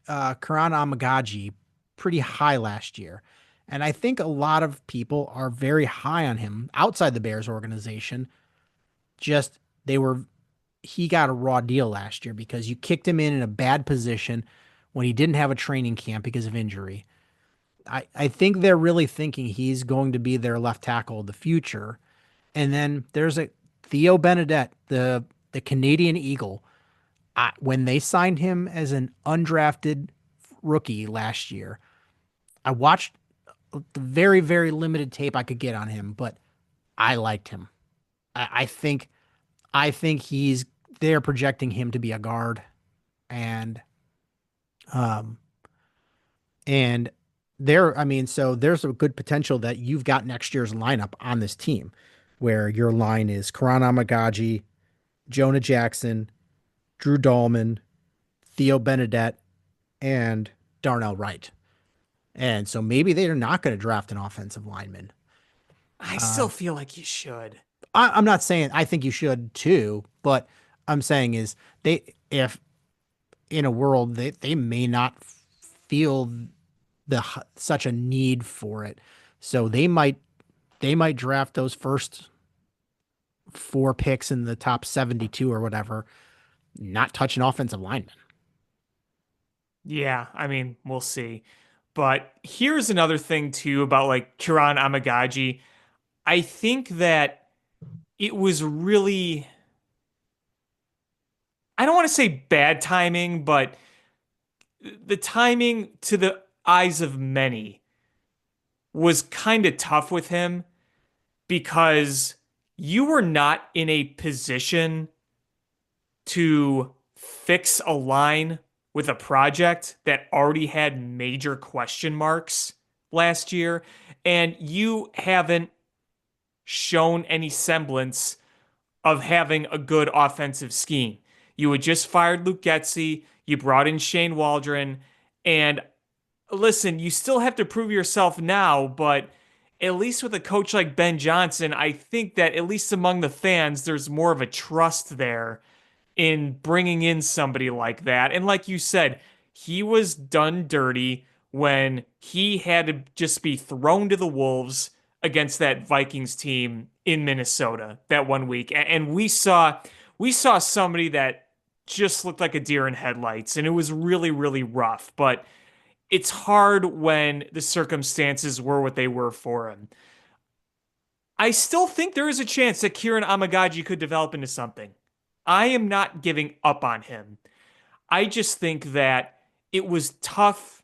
Speaker 2: Amagaji pretty high last year. And I think a lot of people are very high on him outside the Bears organization. Just he got a raw deal last year because you kicked him in a bad position when he didn't have a training camp because of injury. I think they're really thinking he's going to be their left tackle of the future. And then there's a Theo Benedette, the Canadian Eagle. When they signed him as an undrafted rookie last year, I watched the very, very limited tape I could get on him, but I liked him. I think they're projecting him to be a guard, and um and so there's a good potential that you've got next year's lineup on this team where your line is Karan Amagaji, Jonah Jackson, Drew Dahlman, Theo Benedette, and Darnell Wright. And so maybe they're not going to draft an offensive lineman.
Speaker 3: I
Speaker 2: Uh,
Speaker 3: still feel like you should.
Speaker 2: I'm not saying I think you should too, but I'm saying is if in a world they may not feel such a need for it, so they might draft those first four picks in the top 72 or whatever, not touch an offensive lineman.
Speaker 3: Yeah, I mean, we'll see. But here's another thing too about like Kiran Amagaji. I think that it was really, I don't want to say bad timing, but the timing to the eyes of many was kind of tough with him because you were not in a position to fix a line with a project that already had major question marks last year, and you haven't shown any semblance of having a good offensive scheme. You had just fired Luke Getsy, you brought in Shane Waldron, and listen, you still have to prove yourself now, but at least with a coach like Ben Johnson, I think that at least among the fans, there's more of a trust there in bringing in somebody like that. And like you said, he was done dirty when he had to just be thrown to the wolves against that Vikings team in Minnesota that one week. And we saw somebody that just looked like a deer in headlights, and it was really, really rough. But it's hard when the circumstances were what they were for him. I still think there is a chance that Kieran Amagaji could develop into something. I am not giving up on him. I just think that it was tough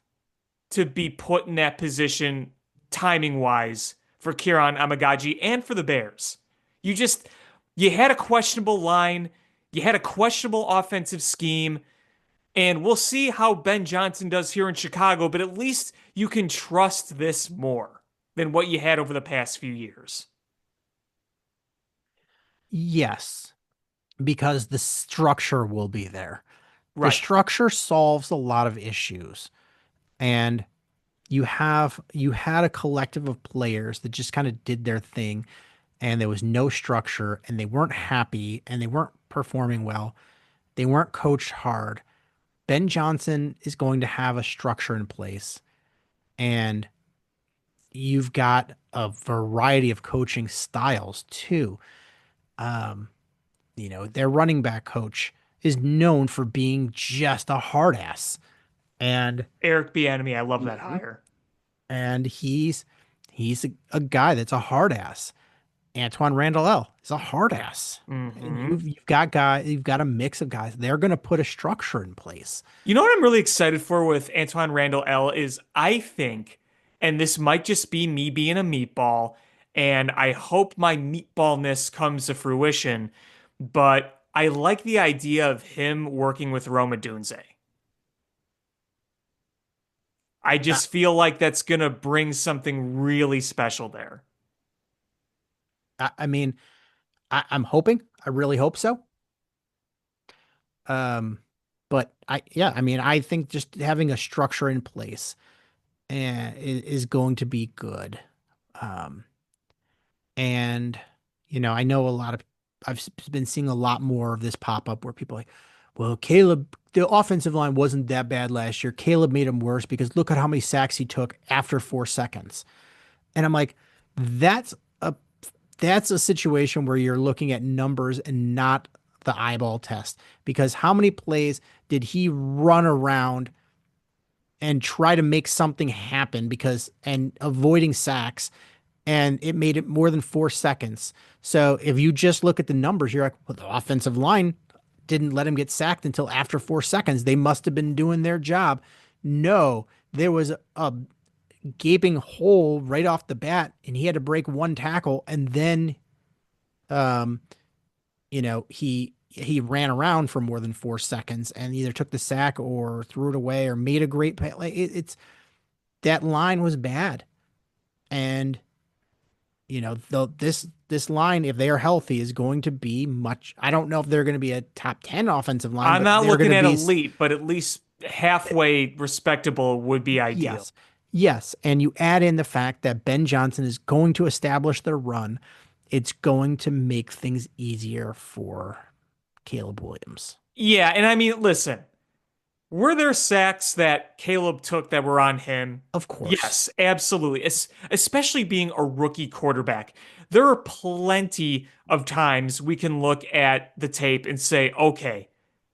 Speaker 3: to be put in that position timing wise for Kieran Amagaji and for the Bears. You just you had a questionable line, you had a questionable offensive scheme, and we'll see how Ben Johnson does here in Chicago, but at least you can trust this more than what you had over the past few years.
Speaker 2: Yes, because the structure will be there. The
Speaker 3: Right.
Speaker 2: structure solves a lot of issues. And you had a collective of players that just kind of did their thing and there was no structure and they weren't happy and they weren't performing well. They weren't coached hard. Ben Johnson is going to have a structure in place and you've got a variety of coaching styles too. Um, their running back coach is known for being just a hard ass. And
Speaker 3: Eric Bieniemy, I love that
Speaker 2: Mhm.
Speaker 3: hire.
Speaker 2: and he's a guy that's a hard ass. Antoine Randall L is a hard ass. And
Speaker 3: Hmm.
Speaker 2: you've got a mix of guys. They're going to put a structure in place.
Speaker 3: You know what I'm really excited for with Antoine Randall L is I think, and this might just be me being a meatball, and I hope my meatballness comes to fruition, but I like the idea of him working with Roma Dunze. I
Speaker 2: I,
Speaker 3: just feel like that's gonna bring something really special there.
Speaker 2: I mean, I'm hoping. I really hope so. Um, but yeah, I mean, I think just having a structure in place is going to be good. Um, and I know I've been seeing a lot more of this pop up where people are like, well, Caleb, the offensive line wasn't that bad last year. Caleb made him worse because look at how many sacks he took after 4 seconds. And I'm like, that's a that's a situation where you're looking at numbers and not the eyeball test. Because how many plays did he run around and try to make something happen and avoiding sacks and it made it more than 4 seconds. So if you just look at the numbers, you're like, well, the offensive line didn't let him get sacked until after 4 seconds. They must have been doing their job. No, there was a gaping hole right off the bat, and he had to break one tackle, and then, um, he ran around for more than 4 seconds and either took the sack or threw it away or made a great play. Like it's that line was bad. And this line, if they are healthy, is going to be much. I don't know if they're going to be a top 10 offensive line,
Speaker 3: I'm
Speaker 2: but
Speaker 3: not
Speaker 2: they're going
Speaker 3: looking
Speaker 2: to
Speaker 3: at
Speaker 2: be.
Speaker 3: elite, but at least halfway respectable would be ideal.
Speaker 2: Yes. Yes. And you add in the fact that Ben Johnson is going to establish their run. It's going to make things easier for Caleb Williams.
Speaker 3: Yeah, and I mean, listen, were there sacks that Caleb took that were on him?
Speaker 2: Of course.
Speaker 3: Yes, absolutely. Especially being a rookie quarterback. There are plenty of times we can look at the tape and say, okay,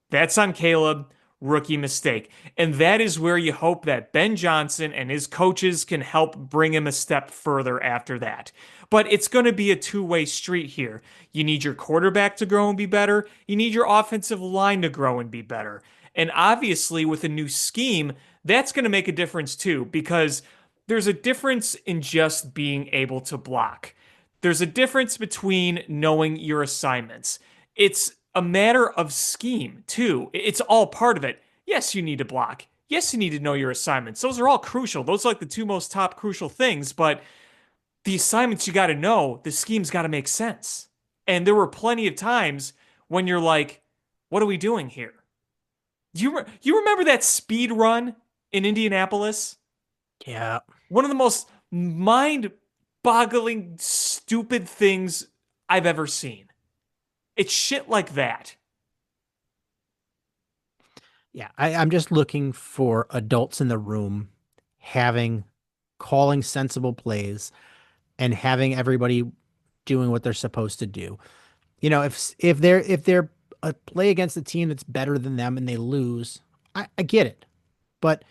Speaker 3: that's on Caleb, rookie mistake. And that is where you hope that Ben Johnson and his coaches can help bring him a step further after that. But it's going to be a two-way street here. You need your quarterback to grow and be better. You need your offensive line to grow and be better. And obviously, with a new scheme, that's going to make a difference too, because there's a difference in just being able to block. There's a difference between knowing your assignments. It's a matter of scheme too. It's all part of it. Yes, you need to block. Yes, you need to know your assignments. Those are all crucial. Those are like the two most top crucial things, but the assignments you got to know, the scheme's got to make sense. And there were plenty of times when you're like, what are we doing here? You remember that speed run in Indianapolis?
Speaker 2: Yeah.
Speaker 3: One of the most mind-boggling, stupid things I've ever seen. It's shit like that.
Speaker 2: Yeah. I'm just looking for adults in the room calling sensible plays and having everybody doing what they're supposed to do. If they're a play against a team that's better than them and they lose, I get it. But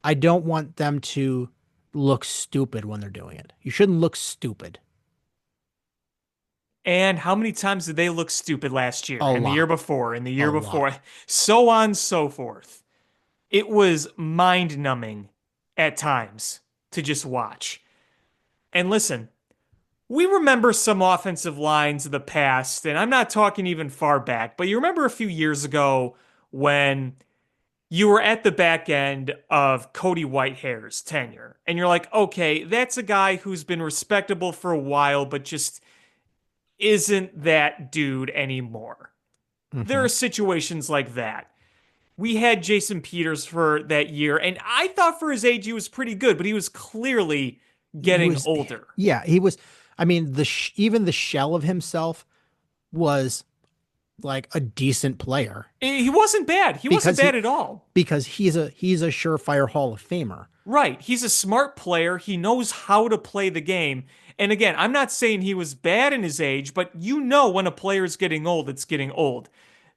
Speaker 2: I don't want them to look stupid when they're doing it. You shouldn't look stupid.
Speaker 3: And how many times did they look stupid last year
Speaker 2: A
Speaker 3: and the year
Speaker 2: lot.
Speaker 3: before and the
Speaker 2: A
Speaker 3: year
Speaker 2: lot.
Speaker 3: before? So on, so forth. It was mind numbing at times to just watch. And listen, we remember some offensive lines of the past, and I'm not talking even far back, but you remember a few years ago when you were at the back end of Cody Whitehair's tenure, and you're like, okay, that's a guy who's been respectable for a while, but just isn't that dude anymore. There
Speaker 2: Hmm.
Speaker 3: are situations like that. We had Jason Peters for that year, and I thought for his age he was pretty good, but he was clearly
Speaker 2: He
Speaker 3: getting
Speaker 2: was,
Speaker 3: older.
Speaker 2: yeah, he was. I mean, even the shell of himself was like a decent player
Speaker 3: He wasn't bad. He wasn't
Speaker 2: because
Speaker 3: bad at all.
Speaker 2: he's a surefire Hall of Famer.
Speaker 3: Right. He's a smart player. He knows how to play the game. And again, I'm not saying he was bad in his age, but you know when a player is getting old, it's getting old.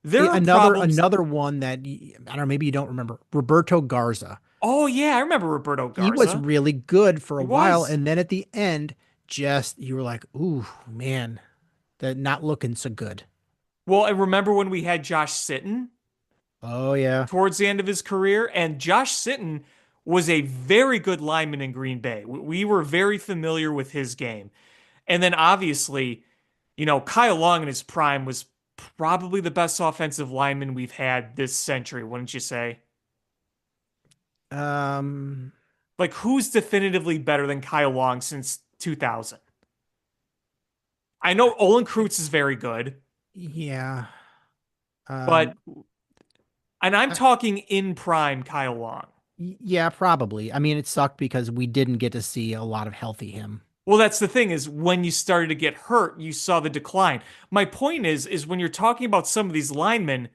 Speaker 3: There are problems.
Speaker 2: Another one that I don't know, maybe you don't remember, Roberto Garza.
Speaker 3: Oh, yeah, I remember Roberto
Speaker 2: He was
Speaker 3: Garza.
Speaker 2: really good for a
Speaker 3: He
Speaker 2: while,
Speaker 3: was.
Speaker 2: and then at the end, just you were like, "Ooh, man, they're not looking so good."
Speaker 3: Well, I remember when we had Josh Sitton
Speaker 2: Oh yeah,
Speaker 3: towards the end of his career, and Josh Sitton was a very good lineman in Green Bay. We were very familiar with his game. And then obviously, Kyle Long in his prime was probably the best offensive lineman we've had this century, wouldn't you say?
Speaker 2: um,
Speaker 3: Like, who's definitively better than Kyle Long since 2000? I know Olin Kreutz is very good,
Speaker 2: yeah,
Speaker 3: but,
Speaker 2: um,
Speaker 3: and I'm
Speaker 2: I-
Speaker 3: talking in prime Kyle Long.
Speaker 2: yeah, probably. I mean, it sucked because we didn't get to see a lot of healthy him.
Speaker 3: Well, that's the thing is when you started to get hurt, you saw the decline. My point is when you're talking about some of these linemen,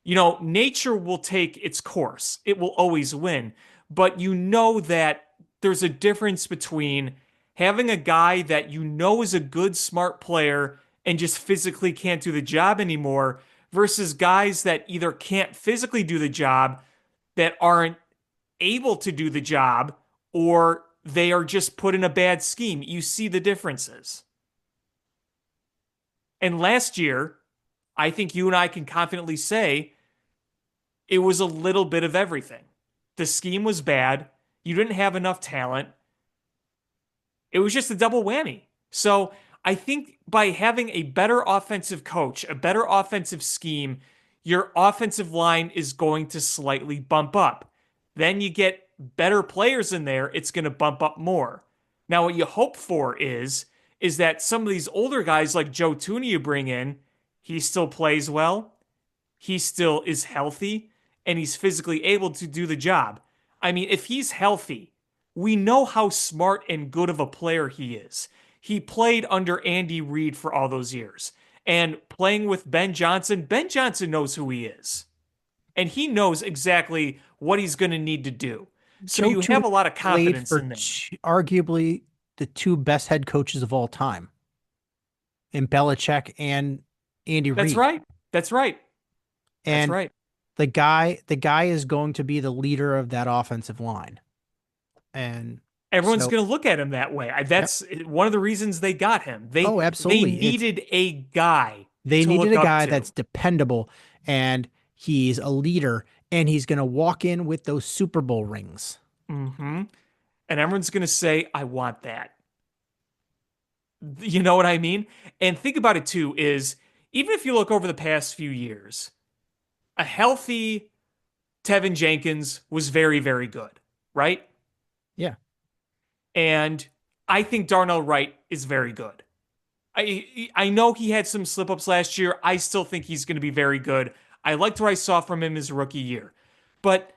Speaker 3: nature will take its course. It will always win. But you know that there's a difference between having a guy that you know is a good, smart player and just physically can't do the job anymore versus guys that either can't physically do the job, that aren't able to do the job, or they are just put in a bad scheme. You see the differences. And last year, I think you and I can confidently say it was a little bit of everything. The scheme was bad. You didn't have enough talent. It was just a double whammy. So I think by having a better offensive coach, a better offensive scheme, your offensive line is going to slightly bump up. Then you get better players in there, it's going to bump up more. Now, what you hope for is that some of these older guys like Joe Tooney you bring in, he still plays well, he still is healthy, and he's physically able to do the job. I mean, if he's healthy, we know how smart and good of a player he is. He played under Andy Reid for all those years. And playing with Ben Johnson knows who he is. And he knows exactly what he's going to need to do. So
Speaker 2: Joe
Speaker 3: you have
Speaker 2: Tooney
Speaker 3: a lot of
Speaker 2: played
Speaker 3: confidence
Speaker 2: for
Speaker 3: in them.
Speaker 2: arguably the two best head coaches of all time in Belichick and Andy
Speaker 3: That's
Speaker 2: Reid.
Speaker 3: right. That's right. That's
Speaker 2: And
Speaker 3: right.
Speaker 2: the guy is going to be the leader of that offensive line. And
Speaker 3: Everyone's
Speaker 2: so,
Speaker 3: going to look at him that way.
Speaker 2: yep.
Speaker 3: That's one of the reasons they got him.
Speaker 2: Oh,
Speaker 3: They
Speaker 2: absolutely.
Speaker 3: needed a guy
Speaker 2: They
Speaker 3: to
Speaker 2: needed
Speaker 3: look
Speaker 2: a
Speaker 3: up
Speaker 2: guy
Speaker 3: to.
Speaker 2: that's dependable and he's a leader and he's going to walk in with those Super Bowl rings.
Speaker 3: Hmm. And everyone's going to say, I want that. You know what I mean? And think about it too, is even if you look over the past few years, a healthy Tevin Jenkins was very, very good, right?
Speaker 2: Yeah.
Speaker 3: And I think Darnell Wright is very good. I know he had some slip ups last year. I still think he's going to be very good. I liked what I saw from him his rookie year. But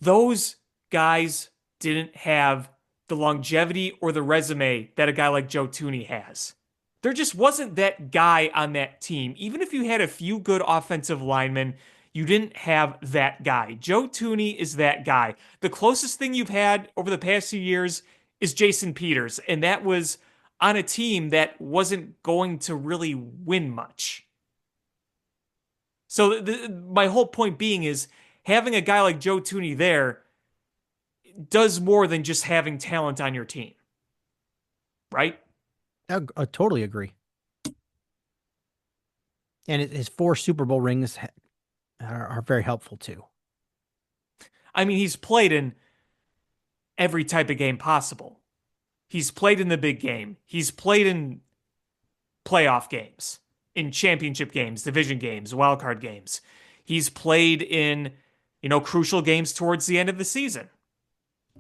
Speaker 3: those guys didn't have the longevity or the resume that a guy like Joe Tooney has. There just wasn't that guy on that team. Even if you had a few good offensive linemen, you didn't have that guy. Joe Tooney is that guy. The closest thing you've had over the past few years is Jason Peters, and that was on a team that wasn't going to really win much. So my whole point being is having a guy like Joe Tooney there does more than just having talent on your team, right?
Speaker 2: I totally agree. And his 4 Super Bowl rings are very helpful too.
Speaker 3: I mean, he's played in every type of game possible. He's played in the big game. He's played in playoff games, in championship games, division games, wild card games. He's played in, crucial games towards the end of the season.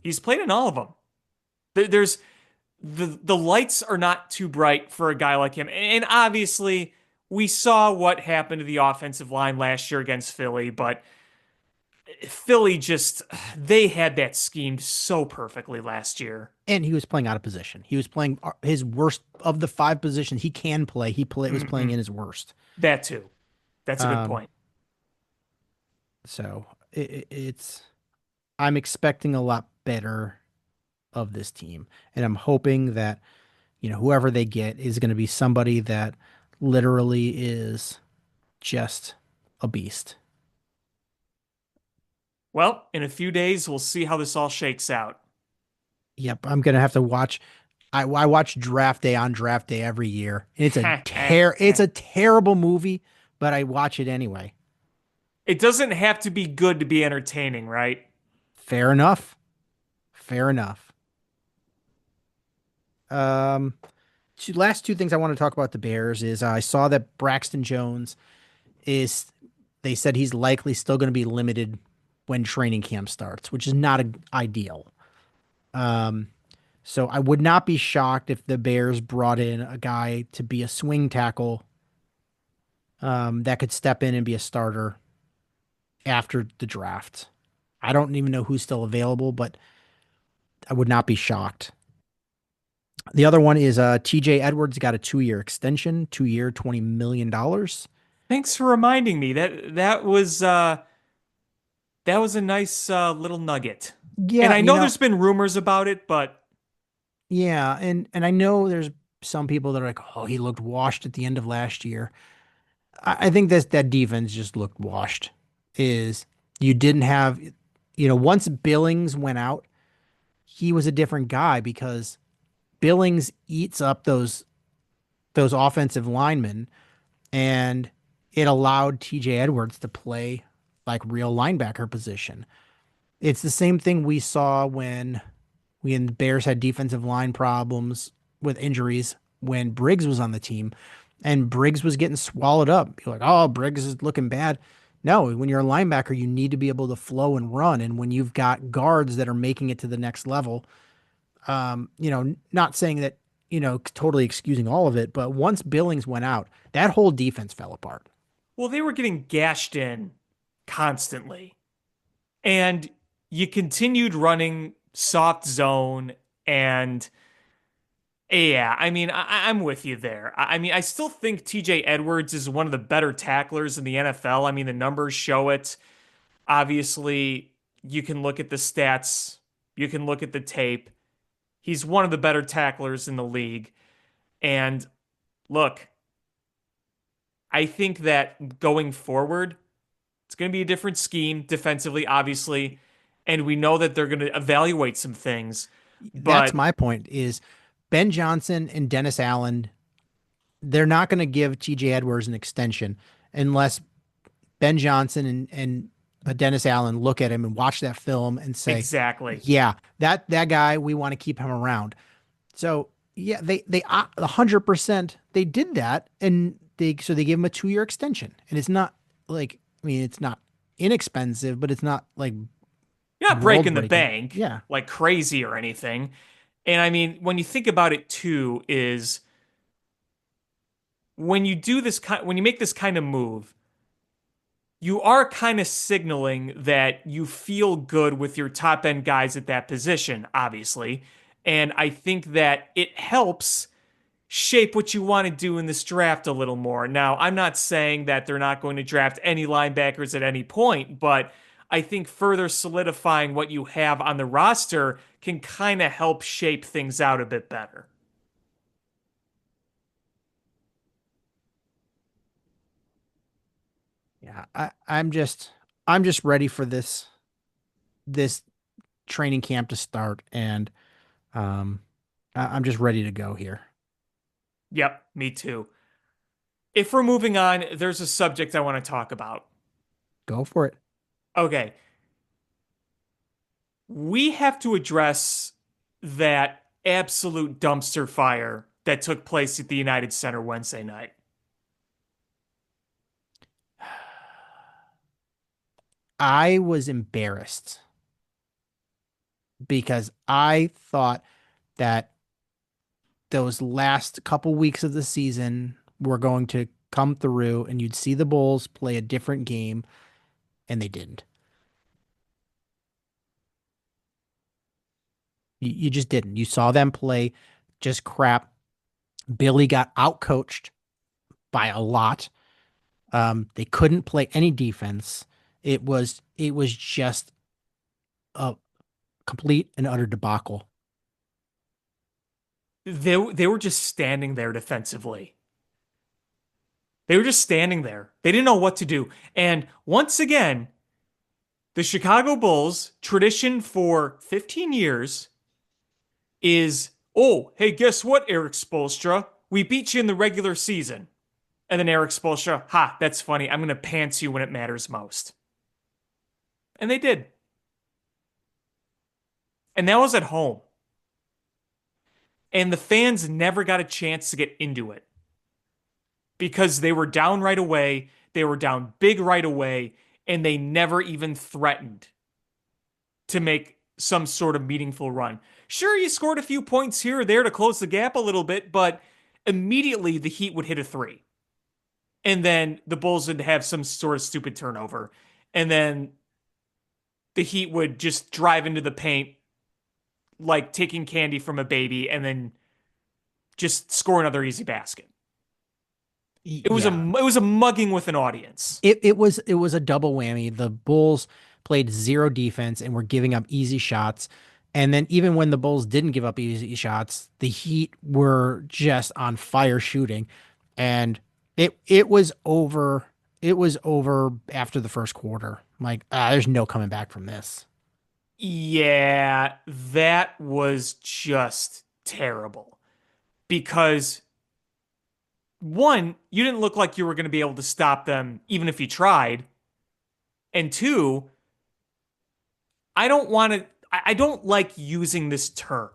Speaker 3: He's played in all of them. There's the lights are not too bright for a guy like him. And obviously, we saw what happened to the offensive line last year against Philly, but Philly just they had that schemed so perfectly last year.
Speaker 2: And he was playing out of position. He was playing his worst of the 5 positions he can play. Was playing in his worst.
Speaker 3: That too. That's a good point.
Speaker 2: So it's I'm expecting a lot better of this team, and I'm hoping that whoever they get is going to be somebody that literally is just a beast.
Speaker 3: Well, in a few days, we'll see how this all shakes out.
Speaker 2: Yep, I'm gonna have to watch. I watch Draft Day on Draft Day every year. It's it's a terrible movie, but I watch it anyway.
Speaker 3: It doesn't have to be good to be entertaining, right?
Speaker 2: Fair enough. Fair enough. Last 2 things I want to talk about the Bears is I saw that Braxton Jones they said he's likely still going to be limited when training camp starts, which is not ideal. So I would not be shocked if the Bears brought in a guy to be a swing tackle that could step in and be a starter after the draft. I don't even know who's still available, but I would not be shocked. The other one is TJ Edwards got a 2-year extension, 2-year, $20 million.
Speaker 3: Thanks for reminding me. That was a nice little nugget.
Speaker 2: Yeah,
Speaker 3: and I know there's been rumors about it, but
Speaker 2: yeah, and I know there's some people that are like, oh, he looked washed at the end of last year. I think that defense just looked washed. You didn't have, once Billings went out, he was a different guy because Billings eats up those offensive linemen, and it allowed TJ Edwards to play like real linebacker position. It's the same thing we saw when the Bears had defensive line problems with injuries when Briggs was on the team, and Briggs was getting swallowed up. You're like, oh, Briggs is looking bad. No, when you're a linebacker, you need to be able to flow and run. And when you've got guards that are making it to the next level, not saying that, totally excusing all of it, but once Billings went out, that whole defense fell apart.
Speaker 3: Well, they were getting gashed in constantly. And you continued running soft zone. And yeah, I mean, I'm with you there. I mean, I still think TJ Edwards is one of the better tacklers in the NFL. I mean, the numbers show it. Obviously, you can look at the stats, you can look at the tape. He's one of the better tacklers in the league. And look, I think that going forward, it's going to be a different scheme defensively, obviously. And we know that they're going to evaluate some things.
Speaker 2: That's
Speaker 3: But
Speaker 2: my point is Ben Johnson and Dennis Allen, they're not going to give TJ Edwards an extension unless Ben Johnson and Dennis Allen look at him and watch that film and say,
Speaker 3: exactly.
Speaker 2: yeah, that guy, we want to keep him around. So yeah, they 100% they did that, and they gave him a 2-year extension, and it's not like, I mean, it's not inexpensive, but it's not like
Speaker 3: You're not
Speaker 2: world
Speaker 3: breaking the
Speaker 2: breaking.
Speaker 3: bank
Speaker 2: Yeah,
Speaker 3: like crazy or anything. And I mean, when you think about it too, is when you do this kind, when you make this kind of move, you are kind of signaling that you feel good with your top end guys at that position, obviously. And I think that it helps shape what you want to do in this draft a little more. Now, I'm not saying that they're not going to draft any linebackers at any point, but I think further solidifying what you have on the roster can kind of help shape things out a bit better.
Speaker 2: yeah. I'm just ready for this training camp to start, and um, I'm just ready to go here.
Speaker 3: Yep, me too. If we're moving on, there's a subject I want to talk about.
Speaker 2: Go for it.
Speaker 3: Okay, we have to address that absolute dumpster fire that took place at the United Center Wednesday night.
Speaker 2: I was embarrassed because I thought that those last couple weeks of the season were going to come through and you'd see the Bulls play a different game, and they didn't. You just didn't. You saw them play just crap. Billy got outcoached by a lot. They couldn't play any defense. It was just a complete and utter debacle.
Speaker 3: They were just standing there defensively. They were just standing there. They didn't know what to do. And once again, the Chicago Bulls, tradition for 15 years, is, oh, hey, guess what, Eric Spoelstra? We beat you in the regular season. And then Eric Spoelstra, ha, that's funny. I'm going to pants you when it matters most. And they did. And that was at home. And the fans never got a chance to get into it because they were down right away. They were down big right away. And they never even threatened to make some sort of meaningful run. Sure, you scored a few points here or there to close the gap a little bit, but immediately the Heat would hit a three. And then the Bulls would have some sort of stupid turnover. And then the Heat would just drive into the paint like taking candy from a baby and then just score another easy basket.
Speaker 2: Yeah.
Speaker 3: It was a mugging with an audience.
Speaker 2: It was a double whammy. The Bulls played zero defense and were giving up easy shots. And then even when the Bulls didn't give up easy shots, the Heat were just on fire shooting. And it was over. It was over after the first quarter. Like, there's no coming back from this.
Speaker 3: Yeah, that was just terrible because one, you didn't look like you were going to be able to stop them even if you tried. And two, I don't want to, I don't like using this term,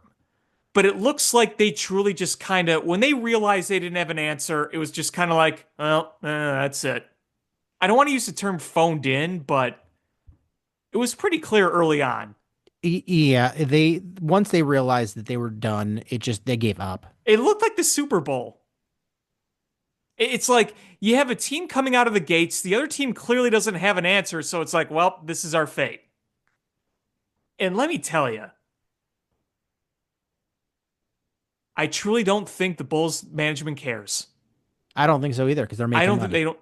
Speaker 3: but it looks like they truly just kind of, when they realized they didn't have an answer, it was just kind of like, well, that's it. I don't want to use the term phoned in, but it was pretty clear early on.
Speaker 2: Yeah, they once they realized that they were done, they gave up.
Speaker 3: It looked like the Super Bowl. It's like you have a team coming out of the gates, the other team clearly doesn't have an answer, so it's like, well, this is our fate. And let me tell you, I truly don't think the Bulls management cares.
Speaker 2: I don't think so either because they're
Speaker 3: I
Speaker 2: making
Speaker 3: don't think
Speaker 2: money.
Speaker 3: they don't.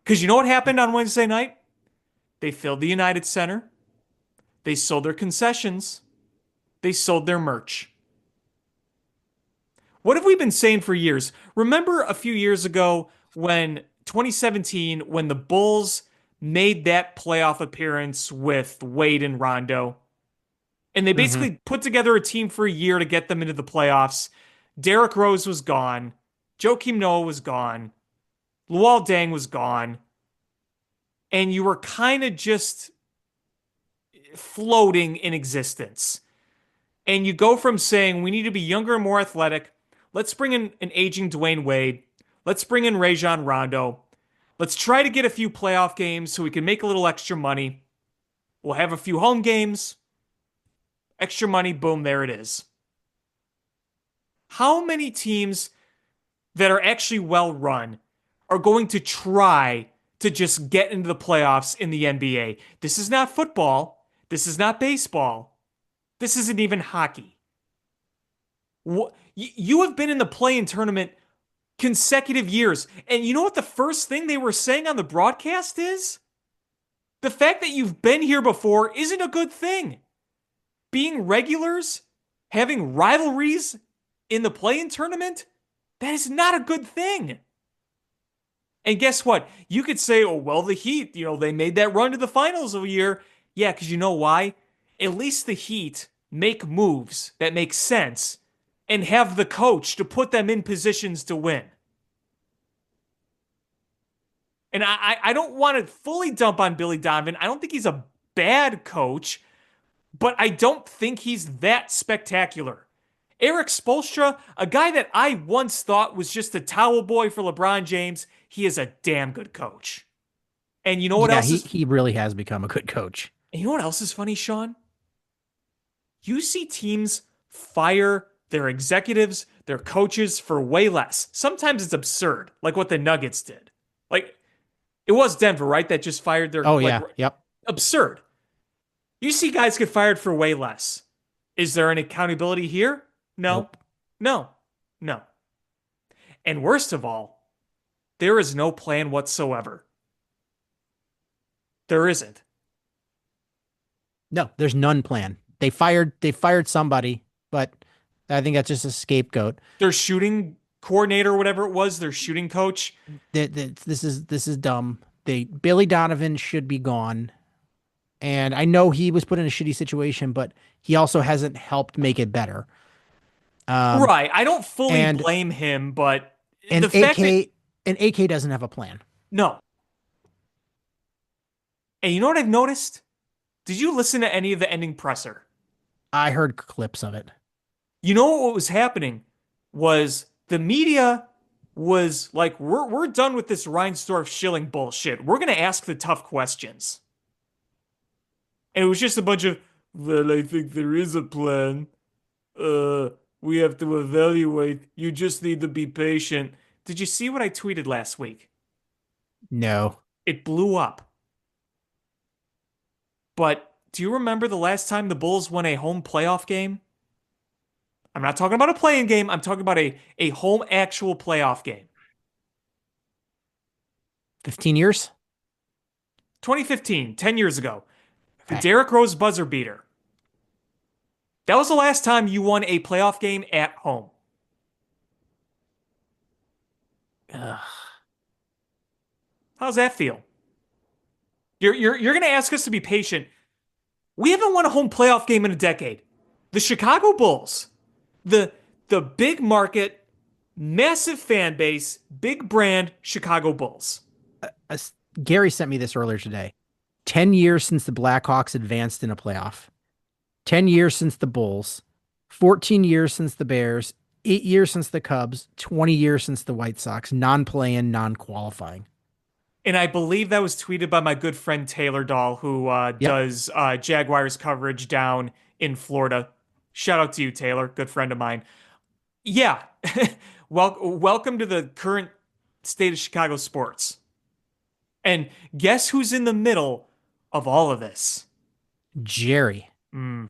Speaker 3: Because you know what happened on Wednesday night? They filled the United Center. They sold their concessions. They sold their merch. What have we been saying for years? Remember a few years ago when 2017, when the Bulls made that playoff appearance with Wade and Rondo, and they
Speaker 2: Hmm.
Speaker 3: basically put together a team for a year to get them into the playoffs. Derrick Rose was gone. Joakim Noah was gone. Luol Deng was gone. And you were kind of just floating in existence. And you go from saying we need to be younger and more athletic. Let's bring in an aging Dwayne Wade. Let's bring in Rajon Rondo. Let's try to get a few playoff games so we can make a little extra money. We'll have a few home games. Extra money, boom, there it is. How many teams that are actually well run are going to try to just get into the playoffs in the NBA? This is not football. This is not baseball. This isn't even hockey. You have been in the play-in tournament consecutive years. And you know what the first thing they were saying on the broadcast is? The fact that you've been here before isn't a good thing. Being regulars, having rivalries in the play-in tournament, that is not a good thing. And guess what? You could say, oh, well, the Heat, they made that run to the finals of a year. Yeah, because you know why? At least the Heat make moves that make sense and have the coach to put them in positions to win. And I don't want to fully dump on Billy Donovan. I don't think he's a bad coach, but I don't think he's that spectacular. Eric Spoelstra, a guy that I once thought was just a towel boy for LeBron James, he is a damn good coach. And you know what
Speaker 2: Yeah,
Speaker 3: else
Speaker 2: he
Speaker 3: is
Speaker 2: he really has become a good coach.
Speaker 3: and you know what else is funny, Sean? You see teams fire their executives, their coaches for way less. Sometimes it's absurd, like what the Nuggets did. Like it was Denver, right? That just fired their
Speaker 2: Oh
Speaker 3: like
Speaker 2: yeah, yep.
Speaker 3: absurd. You see guys get fired for way less. Is there any accountability here? No.
Speaker 2: Nope.
Speaker 3: No. No. And worst of all, there is no plan whatsoever. There isn't.
Speaker 2: No, there's none plan. They fired somebody, but I think that's just a scapegoat.
Speaker 3: Their shooting coordinator, whatever it was, their shooting coach.
Speaker 2: This is dumb. Billy Donovan should be gone. And I know he was put in a shitty situation, but he also hasn't helped make it better.
Speaker 3: Right. I don't fully
Speaker 2: and
Speaker 3: blame him, but
Speaker 2: and
Speaker 3: the fact that
Speaker 2: AK doesn't have a plan.
Speaker 3: no. And you know what I've noticed? Did you listen to any of the ending presser?
Speaker 2: I heard clips of it.
Speaker 3: You know what was happening was the media was like, we're done with this Reinsdorf Schilling bullshit. We're gonna ask the tough questions. And it was just a bunch of, well, I think there is a plan. We have to evaluate. You just need to be patient. Did you see what I tweeted last week?
Speaker 2: No.
Speaker 3: It blew up. But do you remember the last time the Bulls won a home playoff game? I'm not talking about a playing game. I'm talking about a home actual playoff game.
Speaker 2: 15 years?
Speaker 3: 2015, 10 years ago. The
Speaker 2: Okay.
Speaker 3: Derrick Rose buzzer beater. That was the last time you won a playoff game at home.
Speaker 2: Ugh.
Speaker 3: How's that feel? You're going to ask us to be patient. We haven't won a home playoff game in a decade. The Chicago Bulls, the big market, massive fan base, big brand Chicago Bulls.
Speaker 2: Uh, Gary sent me this earlier today. 10 years since the Blackhawks advanced in a playoff. 10 years since the Bulls. 14 years since the Bears. 8 years since the Cubs. 20 years since the White Sox. Non-playing, non-qualifying.
Speaker 3: And I believe that was tweeted by my good friend Taylor Dahl, who
Speaker 2: Yep.
Speaker 3: does Jaguars coverage down in Florida. Shout out to you, Taylor, good friend of mine. Yeah. Welcome to the current state of Chicago sports. And guess who's in the middle of all of this?
Speaker 2: Jerry.
Speaker 3: Hmm.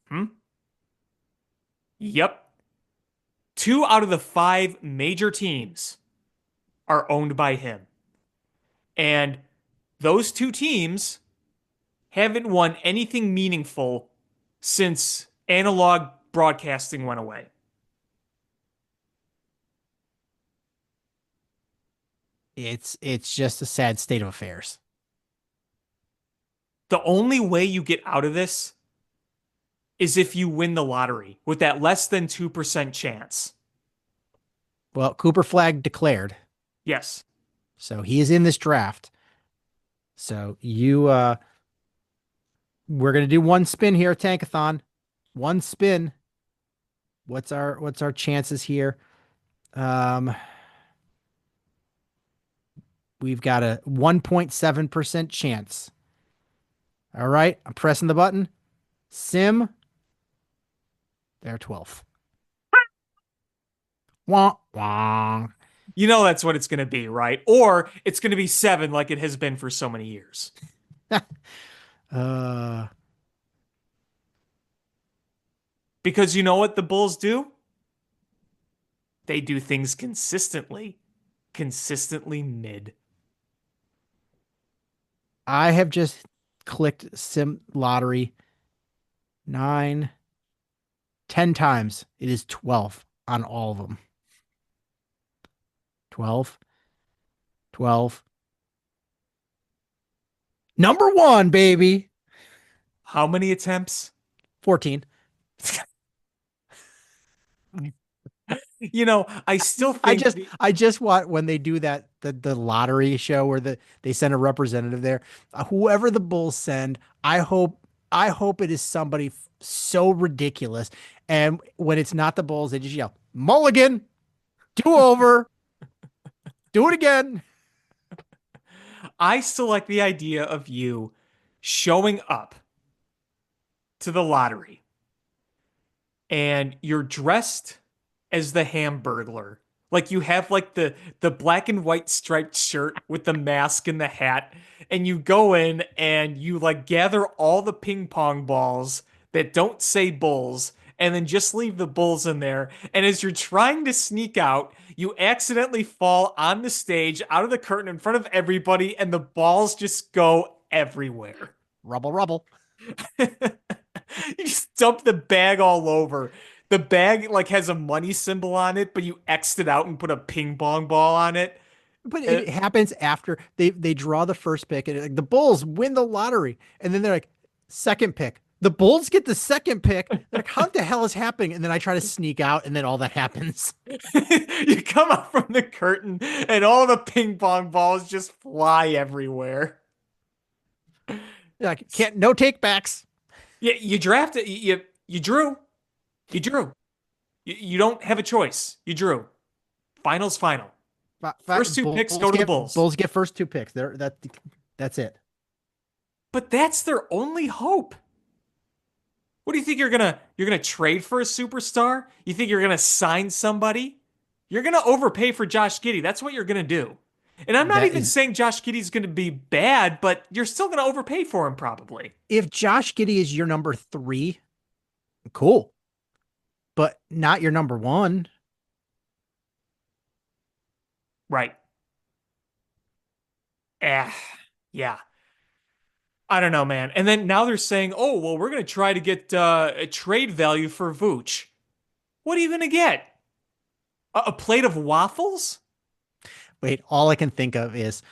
Speaker 3: Yep. Two out of the five major teams are owned by him. And those two teams haven't won anything meaningful since analog broadcasting went away.
Speaker 2: It's just a sad state of affairs.
Speaker 3: The only way you get out of this is if you win the lottery with that less than 2% chance.
Speaker 2: Well, Cooper Flag declared,
Speaker 3: Yes.
Speaker 2: so he is in this draft. So we're gonna do one spin here, Tankathon. One spin. What's our chances here? Um, we've got a 1.7% chance. All right, I'm pressing the button. Sim, they're 12th. Wah, wah.
Speaker 3: You know that's what it's going to be, right? Or it's going to be 7 like it has been for so many years.
Speaker 2: Uh,
Speaker 3: Because you know what the Bulls do? They do things consistently, consistently mid.
Speaker 2: I have just clicked Sim Lottery 9, 10 times. It is 12 on all of them. 12, 12. Number one, baby.
Speaker 3: How many attempts?
Speaker 2: 14.
Speaker 3: You know, I still
Speaker 2: I
Speaker 3: think
Speaker 2: just I just want when they do that the lottery show where they send a representative there, whoever the Bulls send, I hope it is somebody so ridiculous, and when it's not the Bulls, they just yell Mulligan, do over, do it again.
Speaker 3: I still like the idea of you showing up to the lottery and you're dressed as the Hamburglar. Like you have like the black and white striped shirt with the mask and the hat, and you go in and you like gather all the ping pong balls that don't say Bulls, and then just leave the Bulls in there. And as you're trying to sneak out, you accidentally fall on the stage out of the curtain in front of everybody, and the balls just go everywhere.
Speaker 2: Rubble, rubble.
Speaker 3: You just dump the bag all over. The bag like has a money symbol on it, but you X'd it out and put a ping pong ball on it.
Speaker 2: But
Speaker 3: Uh,
Speaker 2: it happens after they draw the first pick, and like, the Bulls win the lottery, and then they're like second pick. The Bulls get the second pick. They're like, how the hell is happening? And then I try to sneak out, and then all that happens.
Speaker 3: You come out from the curtain and all the ping pong balls just fly everywhere.
Speaker 2: Like, can't no take backs.
Speaker 3: You drafted you drew. You drew. You don't have a choice. You drew. Finals final. First two picks go to the Bulls.
Speaker 2: Bulls get first two picks. That's it.
Speaker 3: But that's their only hope. What do you think you're gonna trade for a superstar? You think you're gonna sign somebody? You're gonna overpay for Josh Giddey. That's what you're gonna do. And I'm not
Speaker 2: That
Speaker 3: even
Speaker 2: is
Speaker 3: saying Josh Giddey's gonna be bad, but you're still gonna overpay for him probably.
Speaker 2: if Josh Giddey is your number 3, cool. But not your number 1.
Speaker 3: Right. Eh, yeah. I don't know, man. And then now they're saying, oh, well, we're gonna try to get a trade value for Vooch. What are you gonna get? A plate of waffles?
Speaker 2: Wait, all I can think of is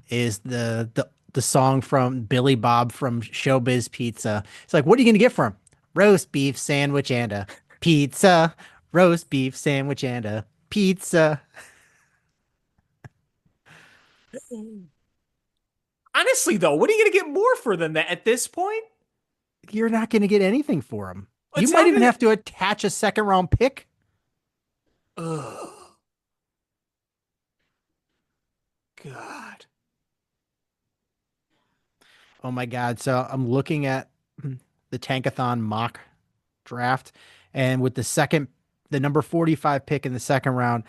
Speaker 2: the song from Billy Bob from Showbiz Pizza. It's like, what are you gonna get for him? Roast beef sandwich and a pizza. Roast beef sandwich and a pizza.
Speaker 3: Honestly, though, what are you gonna get more for than that at this point?
Speaker 2: You're not gonna get anything for him. You
Speaker 3: It's
Speaker 2: might
Speaker 3: not
Speaker 2: even
Speaker 3: gonna.
Speaker 2: have to attach a second round pick.
Speaker 3: Ugh. God.
Speaker 2: Oh my God. So I'm looking at the Tankathon mock draft, and with the number 45 pick in the second round,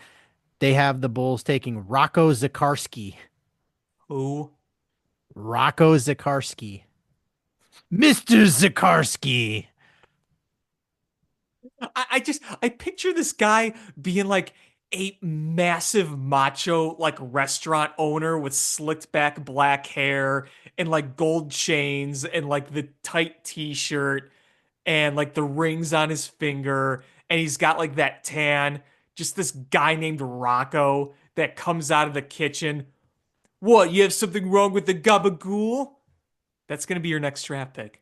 Speaker 2: they have the Bulls taking Rocco Zakarski.
Speaker 3: Who?
Speaker 2: Rocco Zakarski. Mr. Zakarski.
Speaker 3: I picture this guy being like a massive macho like restaurant owner with slicked back black hair and like gold chains and like the tight t-shirt and like the rings on his finger, and he's got like that tan. Just this guy named Rocco that comes out of the kitchen. What, you have something wrong with the gabagool? That's gonna be your next draft pick.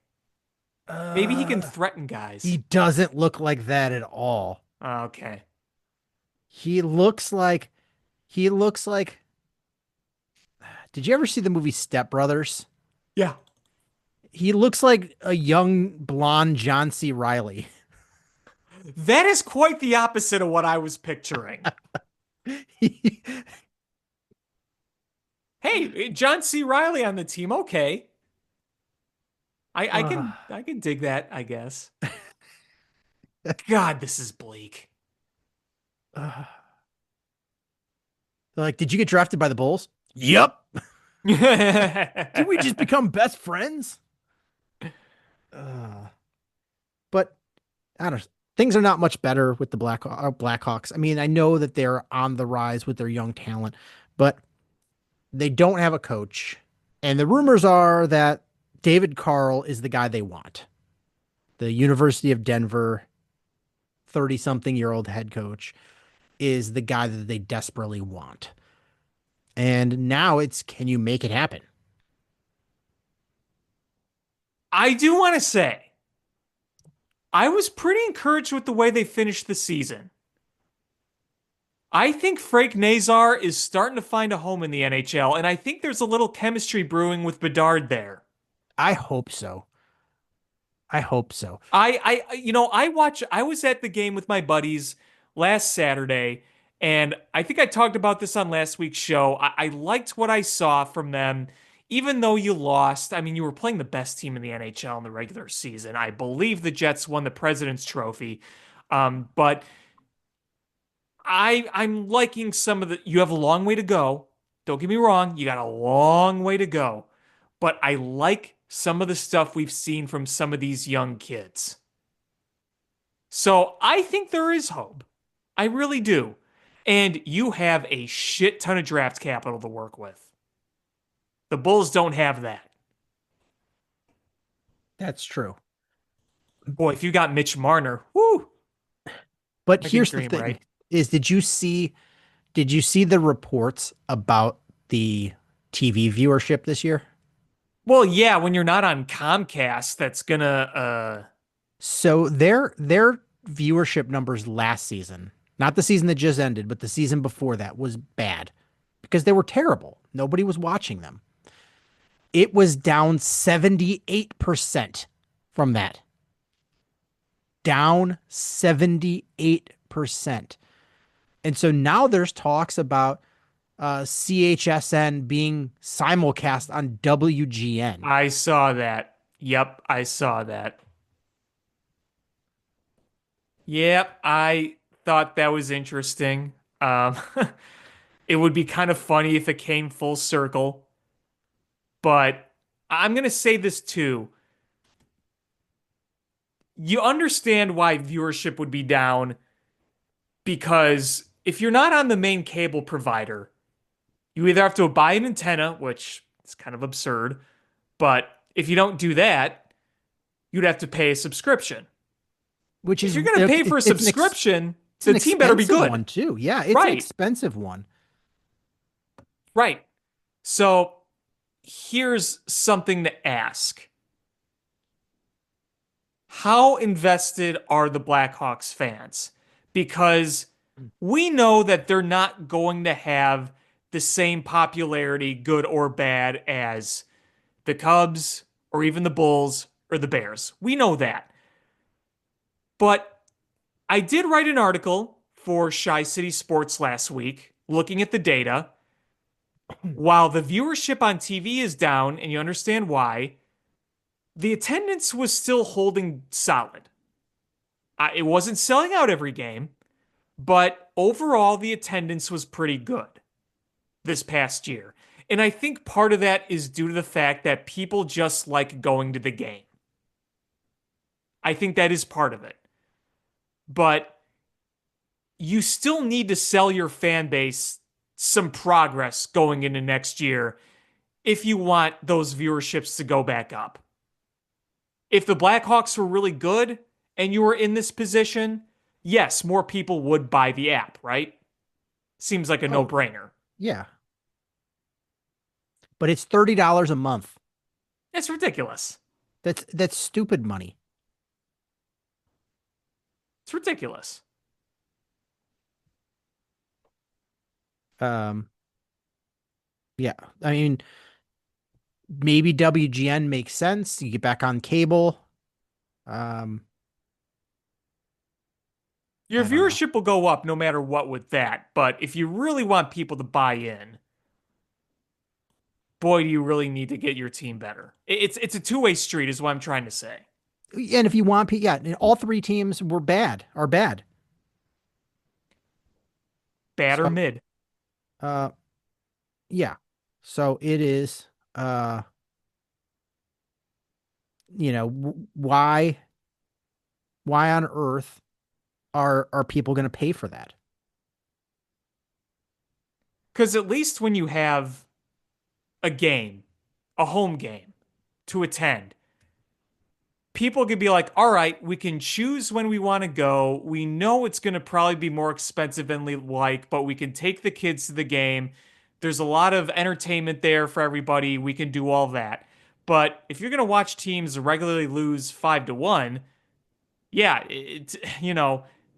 Speaker 3: Maybe he can
Speaker 2: Uh,
Speaker 3: threaten guys.
Speaker 2: he doesn't look like that at all.
Speaker 3: Okay.
Speaker 2: He looks like he looks like Did you ever see the movie Step Brothers?
Speaker 3: Yeah.
Speaker 2: He looks like a young blonde John C. Riley.
Speaker 3: That is quite the opposite of what I was picturing. Hey, John C. Riley on the team. Okay. I
Speaker 2: Uh,
Speaker 3: can dig that, I guess. God, this is bleak.
Speaker 2: uh, like, did you get drafted by the Bulls? Yep. Did we just become best friends? But I don't. Things are not much better with the Blackhawks. I mean, I know that they're on the rise with their young talent, but they don't have a coach. And the rumors are that David Carl is the guy they want. The University of Denver 30-something-year-old head coach is the guy that they desperately want. And now it's, can you make it happen?
Speaker 3: I do want to say, I was pretty encouraged with the way they finished the season. I think Frank Nazar is starting to find a home in the NHL, and I think there's a little chemistry brewing with Bedard there.
Speaker 2: I hope so. I hope so.
Speaker 3: I was at the game with my buddies last Saturday, and I think I talked about this on last week's show. I liked what I saw from them, even though you lost. I mean, you were playing the best team in the NHL in the regular season. I believe the Jets won the President's Trophy. But I'm liking some of the, you have a long way to go. Don't get me wrong, you got a long way to go. But I like some of the stuff we've seen from some of these young kids. So I think there is hope. I really do. And you have a shit ton of draft capital to work with. The Bulls don't have that.
Speaker 2: That's true.
Speaker 3: Boy, if you got Mitch Marner, whoo,
Speaker 2: But
Speaker 3: I can
Speaker 2: here's the
Speaker 3: dream,
Speaker 2: thing
Speaker 3: right?
Speaker 2: is did you see the reports about the TV viewership this year?
Speaker 3: Well, yeah, when you're not on Comcast, that's gonna
Speaker 2: So their viewership numbers last season, not the season that just ended, but the season before that was bad because they were terrible. Nobody was watching them. It was down 78% from that. Down 78%. And so now there's talks about CHSN being simulcast on WGN.
Speaker 3: I saw that. Yep, I saw that. Yep, I thought that was interesting. Um, it would be kind of funny if it came full circle, but I'm gonna say this too. You understand why viewership would be down because if you're not on the main cable provider, you either have to buy an antenna, which is kind of absurd, but if you don't do that, you'd have to pay a subscription.
Speaker 2: Which
Speaker 3: If
Speaker 2: is
Speaker 3: you're going to pay for a
Speaker 2: it's
Speaker 3: subscription,
Speaker 2: it's
Speaker 3: the
Speaker 2: an
Speaker 3: team better be
Speaker 2: expensive
Speaker 3: good.
Speaker 2: one too. Yeah, it's an
Speaker 3: Right.
Speaker 2: expensive one.
Speaker 3: Right. So here's something to ask. How invested are the Blackhawks fans? Because we know that they're not going to have the same popularity, good or bad, as the Cubs or even the Bulls or the Bears. We know that. But I did write an article for Swerski Sports last week looking at the data. While the viewership on TV is down, and you understand why, The attendance was still holding solid. It wasn't selling out every game, but overall, the attendance was pretty good this past year. And I think part of that is due to the fact that people just like going to the game. I think that is part of it. But you still need to sell your fan base some progress going into next year if you want those viewerships to go back up. If the Blackhawks were really good and you were in this position, yes, more people would buy the app, right? Seems like a
Speaker 2: Oh,
Speaker 3: no-brainer.
Speaker 2: yeah. But it's $30 a month.
Speaker 3: It's ridiculous.
Speaker 2: That's stupid money.
Speaker 3: It's ridiculous.
Speaker 2: Um, yeah. I mean, maybe WGN makes sense. You get back on cable. Um,
Speaker 3: Your
Speaker 2: I don't know.
Speaker 3: viewership will go up no matter what with that, but if you really want people to buy in, boy, do you really need to get your team better. It's a two-way street, is what I'm trying to say.
Speaker 2: And if you want, yeah, and all three teams are bad.
Speaker 3: Bad or
Speaker 2: So,
Speaker 3: mid.
Speaker 2: uh, yeah. So it is, why on earth are people going to pay for that?
Speaker 3: Because at least when you have a game, a home game to attend, people could be like, all right, we can choose when we want to go. We know it's going to probably be more expensive than we like, but we can take the kids to the game. There's a lot of entertainment there for everybody. We can do all that. But if you're going to watch teams regularly lose 5-1, yeah,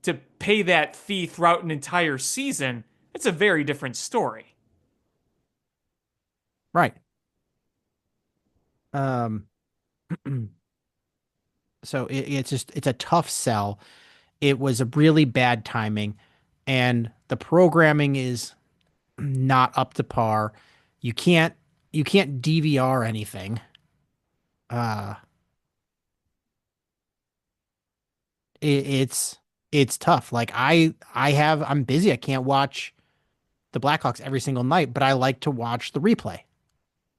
Speaker 3: to pay that fee throughout an entire season, it's a very different story.
Speaker 2: Right. Um, so it's a tough sell. It was a really bad timing, and the programming is not up to par. You can't you can't DVR anything. Uh, it's tough. Like I'm busy. I can't watch the Blackhawks every single night, but I like to watch the replay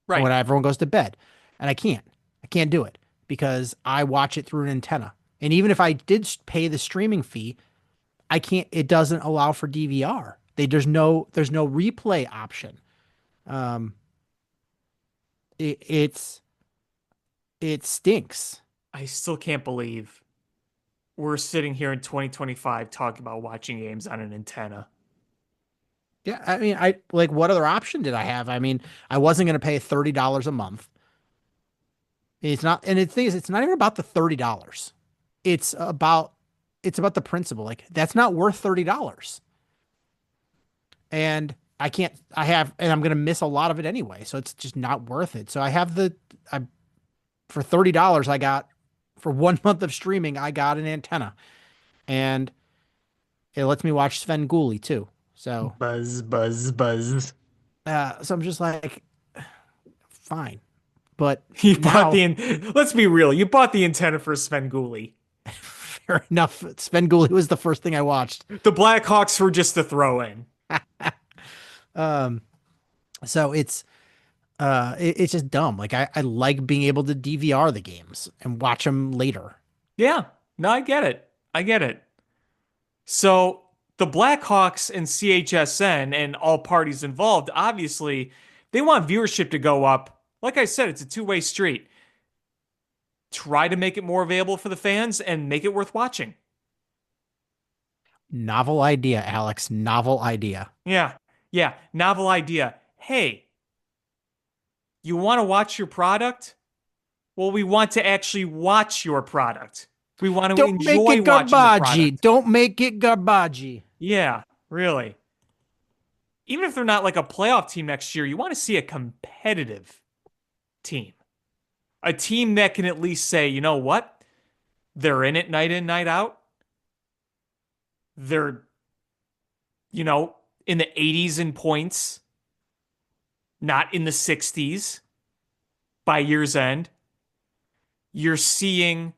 Speaker 3: Right.
Speaker 2: when everyone goes to bed, and I can't. I can't do it because I watch it through an antenna. And even if I did pay the streaming fee, I can't. It doesn't allow for DVR. There's no replay option. Um, it, it's it stinks.
Speaker 3: I still can't believe we're sitting here in 2025 talking about watching games on an antenna.
Speaker 2: Yeah, I mean, I like what other option did I have? I mean, I wasn't going to pay $30 a month. It's not, and the thing is, it's not even about the $30. It's about it's about the principle. Like that's not worth $30. And and I'm going to miss a lot of it anyway. So it's just not worth it. So I for $30, I got for 1 month of streaming, I got an antenna, and it lets me watch Sven Gulli too. So,
Speaker 3: Buzz, buzz, buzz.
Speaker 2: so I'm just like, fine. But
Speaker 3: You bought
Speaker 2: now,
Speaker 3: let's be real, you bought the antenna for Sven Gulli.
Speaker 2: fair enough. Sven Gulli was the first thing I watched.
Speaker 3: The Blackhawks were just a throw in.
Speaker 2: Um, so it's just dumb. Like I like being able to DVR the games and watch them later.
Speaker 3: Yeah, no, I get it. I get it. So the Blackhawks and CHSN and all parties involved, obviously, they want viewership to go up. Like I said, it's a two-way street. Try to make it more available for the fans and make it worth watching.
Speaker 2: Novel idea, Alex. Novel idea.
Speaker 3: Yeah, yeah, novel idea. Hey, you want to watch your product? Well, we want to actually watch your product. We want to
Speaker 2: Don't make
Speaker 3: enjoy
Speaker 2: it
Speaker 3: watching the
Speaker 2: garbagey.
Speaker 3: product.
Speaker 2: Don't make it garbagey.
Speaker 3: Yeah, really. Even if they're not like a playoff team next year, you want to see a competitive team. A team that can at least say, you know what? They're in, night out. They're, in the 80s in points, not in the 60s by year's end. You're seeing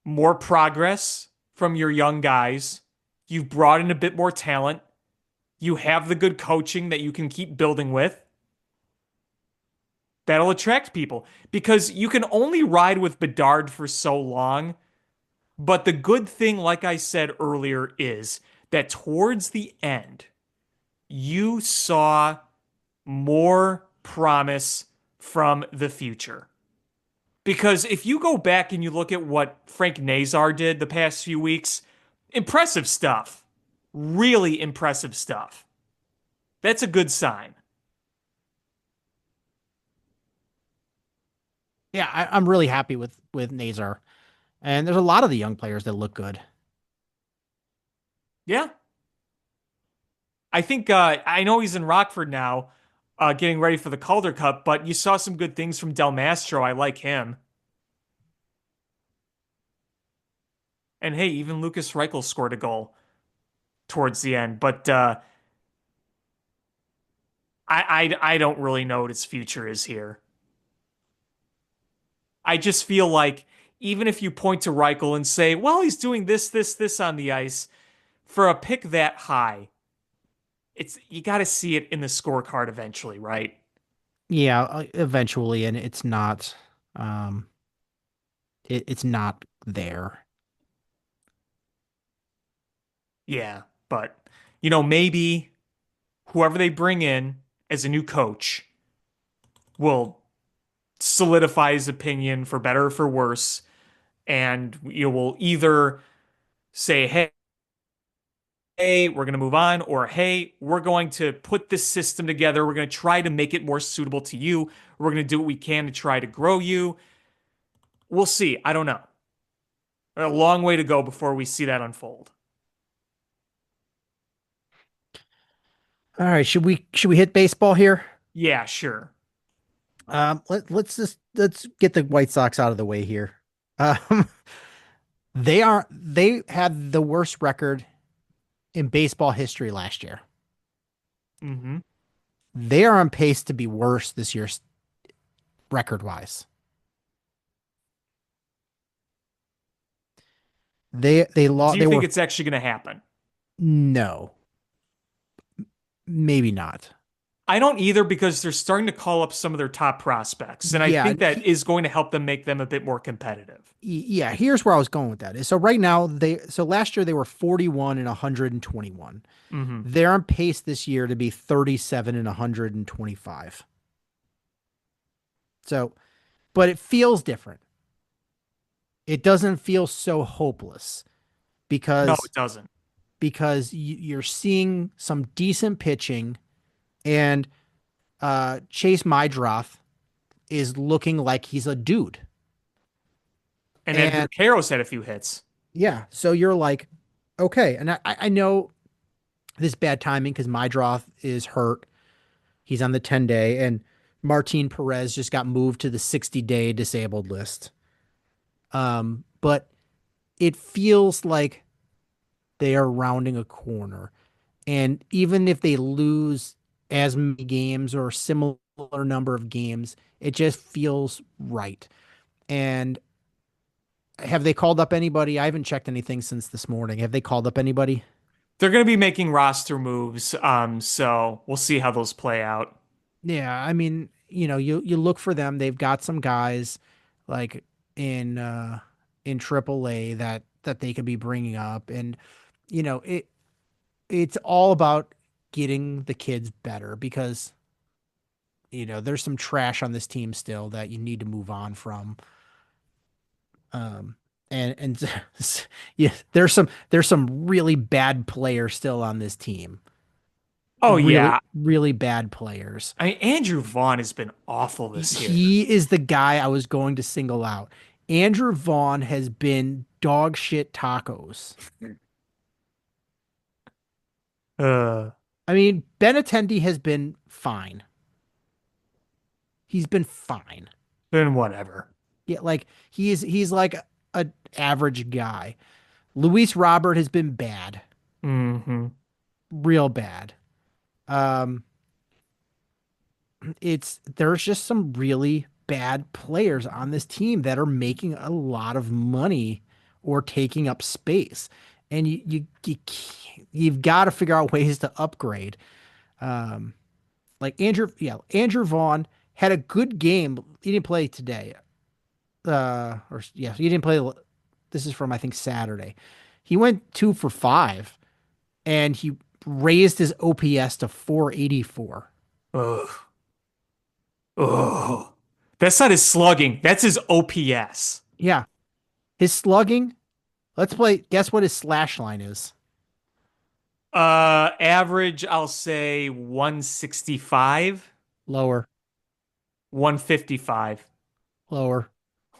Speaker 3: more progress from your young guys. You've brought in a bit more talent. You have the good coaching that you can keep building with. That'll attract people because you can only ride with Bedard for so long. But the good thing, like I said earlier, is that towards the end, you saw more promise from the future. Because if you go back and you look at what Frank Nazar did the past few weeks, impressive stuff. Really impressive stuff. That's a good sign.
Speaker 2: Yeah, I'm really happy with Nazar. And there's a lot of the young players that look good.
Speaker 3: Yeah. I think I know he's in Rockford now, getting ready for the Calder Cup, but you saw some good things from Del Mastro. I like him. And hey, even Lucas Reichel scored a goal towards the end. But I don't really know what his future is here. I just feel like even if you point to Reichel and say, well, he's doing this on the ice, for a pick that high, it's you got to see it in the scorecard eventually, right?
Speaker 2: Yeah, eventually, and um, it's not there.
Speaker 3: Yeah, but maybe whoever they bring in as a new coach will solidify his opinion for better or for worse, and you will either say, hey, we're going to move on, or hey, we're going to put this system together. We're going to try to make it more suitable to you. We're going to do what we can to try to grow you. We'll see. I don't know. A long way to go before we see that unfold.
Speaker 2: All right, should we hit baseball here?
Speaker 3: Yeah, sure.
Speaker 2: Let's get the White Sox out of the way here. Um, they had the worst record in baseball history last year.
Speaker 3: Hmm.
Speaker 2: They are on pace to be worse this year record wise. They
Speaker 3: Do
Speaker 2: lost.
Speaker 3: you
Speaker 2: They
Speaker 3: think
Speaker 2: were
Speaker 3: it's actually going to happen?
Speaker 2: no, maybe not.
Speaker 3: I don't either because they're starting to call up some of their top prospects, and I
Speaker 2: Yeah,
Speaker 3: think that is going to help them make them a bit more competitive.
Speaker 2: yeah. Here's where I was going with that. So right now so last year they were 41 and 121.
Speaker 3: Hmm.
Speaker 2: They're on pace this year to be 37 and 125. So, but it feels different. It doesn't feel so hopeless
Speaker 3: No,
Speaker 2: because
Speaker 3: it doesn't.
Speaker 2: you're seeing some decent pitching and Chase Mydroth is looking like he's a dude.
Speaker 3: And Edgar
Speaker 2: And
Speaker 3: Carros had a few hits.
Speaker 2: yeah, so you're like, okay. And I know this bad timing because Mydroth is hurt. He's on the 10-day, and Martin Perez just got moved to the 60-day disabled list. But it feels like they are rounding a corner. And even if they lose as many games or a similar number of games, it just feels right. And have they called up anybody? I haven't checked anything since this morning. Have they called up anybody?
Speaker 3: They're going to be making roster moves, so we'll see how those play out.
Speaker 2: Yeah, I mean, you look for them. They've got some guys like in AAA that they could be bringing up, and it's all about getting the kids better because there's some trash on this team still that you need to move on from. Um, and yeah, there's some really bad players still on this team.
Speaker 3: Oh
Speaker 2: Really,
Speaker 3: yeah,
Speaker 2: really bad players.
Speaker 3: I mean Andrew Vaughn has been awful this year.
Speaker 2: He is the guy I was going to single out. Andrew Vaughn has been dog shit tacos.
Speaker 3: Uh,
Speaker 2: I mean, Benintendi has been fine. He's been fine.
Speaker 3: then whatever.
Speaker 2: Yeah, like he's like a average guy. Luis Robert has been bad,
Speaker 3: Hmm.
Speaker 2: real bad. Um, there's just some really bad players on this team that are making a lot of money or taking up space. And you've got to figure out ways to upgrade. Um, like Andrew Vaughn had a good game. He didn't play today. Or yeah, he didn't play. This is from, I think, Saturday. He went 2 for 5 and he raised his OPS to 484.
Speaker 3: Ugh. Ugh. That's not his slugging. That's his OPS.
Speaker 2: Yeah. His slugging, let's play. Guess what his slash line is?
Speaker 3: Average, I'll say 165,
Speaker 2: Lower,
Speaker 3: 155,
Speaker 2: lower,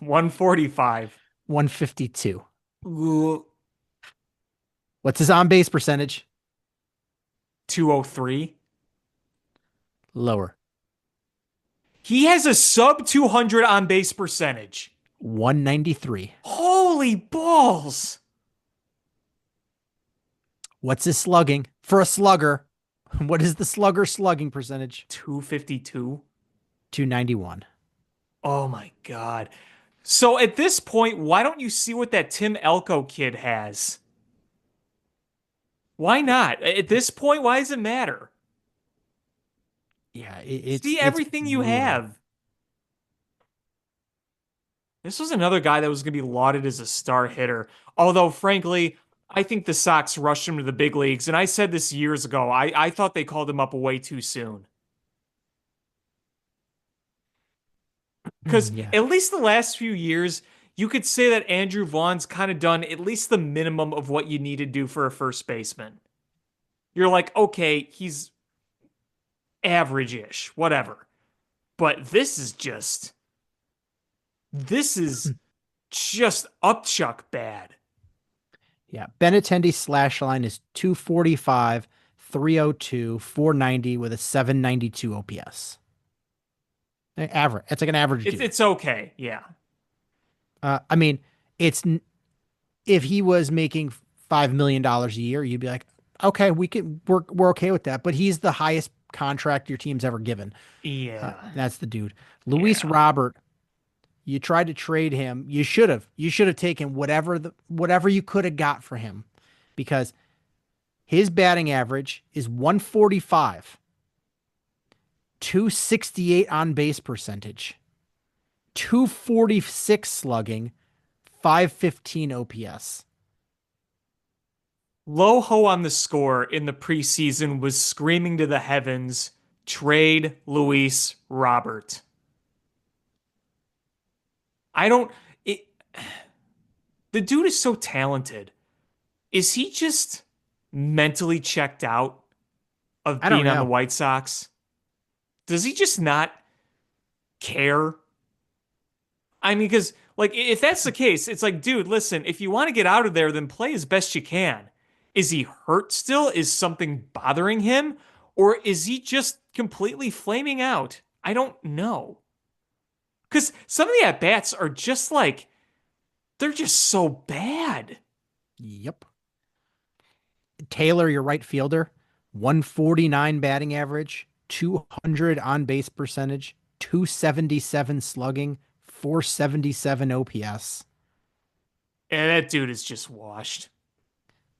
Speaker 3: 145.
Speaker 2: 152.
Speaker 3: Ugh.
Speaker 2: What's his on base percentage?
Speaker 3: 203.
Speaker 2: Lower,
Speaker 3: He has a sub 200 on base percentage.
Speaker 2: 193.
Speaker 3: Holy balls.
Speaker 2: What's his slugging? For a slugger, what is the slugger slugging percentage?
Speaker 3: 252.
Speaker 2: 291.
Speaker 3: Oh my God. So at this point, why don't you see what that Tim Elko kid has? Why not? At this point, why does it matter?
Speaker 2: Yeah,
Speaker 3: See
Speaker 2: it's
Speaker 3: everything you
Speaker 2: brutal.
Speaker 3: have. This was another guy that was going to be lauded as a star hitter. Although, frankly, I think the Sox rushed him to the big leagues. And I said this years ago. I thought they called him up way too soon. Because
Speaker 2: Yeah.
Speaker 3: at least the last few years, you could say that Andrew Vaughn's kind of done at least the minimum of what you need to do for a first baseman. You're like, okay, he's average-ish, whatever. But this is just upchuck bad.
Speaker 2: Yeah. Benintendi's slash line is 245, 302, 490 with a 792 OPS. Average. It's like an average dude.
Speaker 3: It's okay, yeah.
Speaker 2: I mean, it's if he was making $5 million a year, you'd be like, okay, we're okay with that. But he's the highest contract your team's ever given.
Speaker 3: Yeah.
Speaker 2: That's the dude. Luis
Speaker 3: Yeah.
Speaker 2: Robert, you tried to trade him. You should have. You should have taken whatever you could have got for him, because his batting average is 145, 268 on base percentage, 246 slugging, 515 OPS.
Speaker 3: Loho on the score in the preseason was screaming to the heavens, trade Luis Robert. I don't it the dude is so talented. Is he just mentally checked out of
Speaker 2: I don't
Speaker 3: being on the
Speaker 2: know.
Speaker 3: White Sox? Does he just not care? I mean, because like if that's the case, it's like, dude, listen, if you want to get out of there, then play as best you can. Is he hurt still? Is something bothering him? Or is he just completely flaming out? I don't know. Because some of the at-bats are just like, they're just so bad.
Speaker 2: Yep. Taylor, your right fielder, 149 batting average, 200 on base percentage, 277 slugging, 477 OPS.
Speaker 3: And that dude is just washed.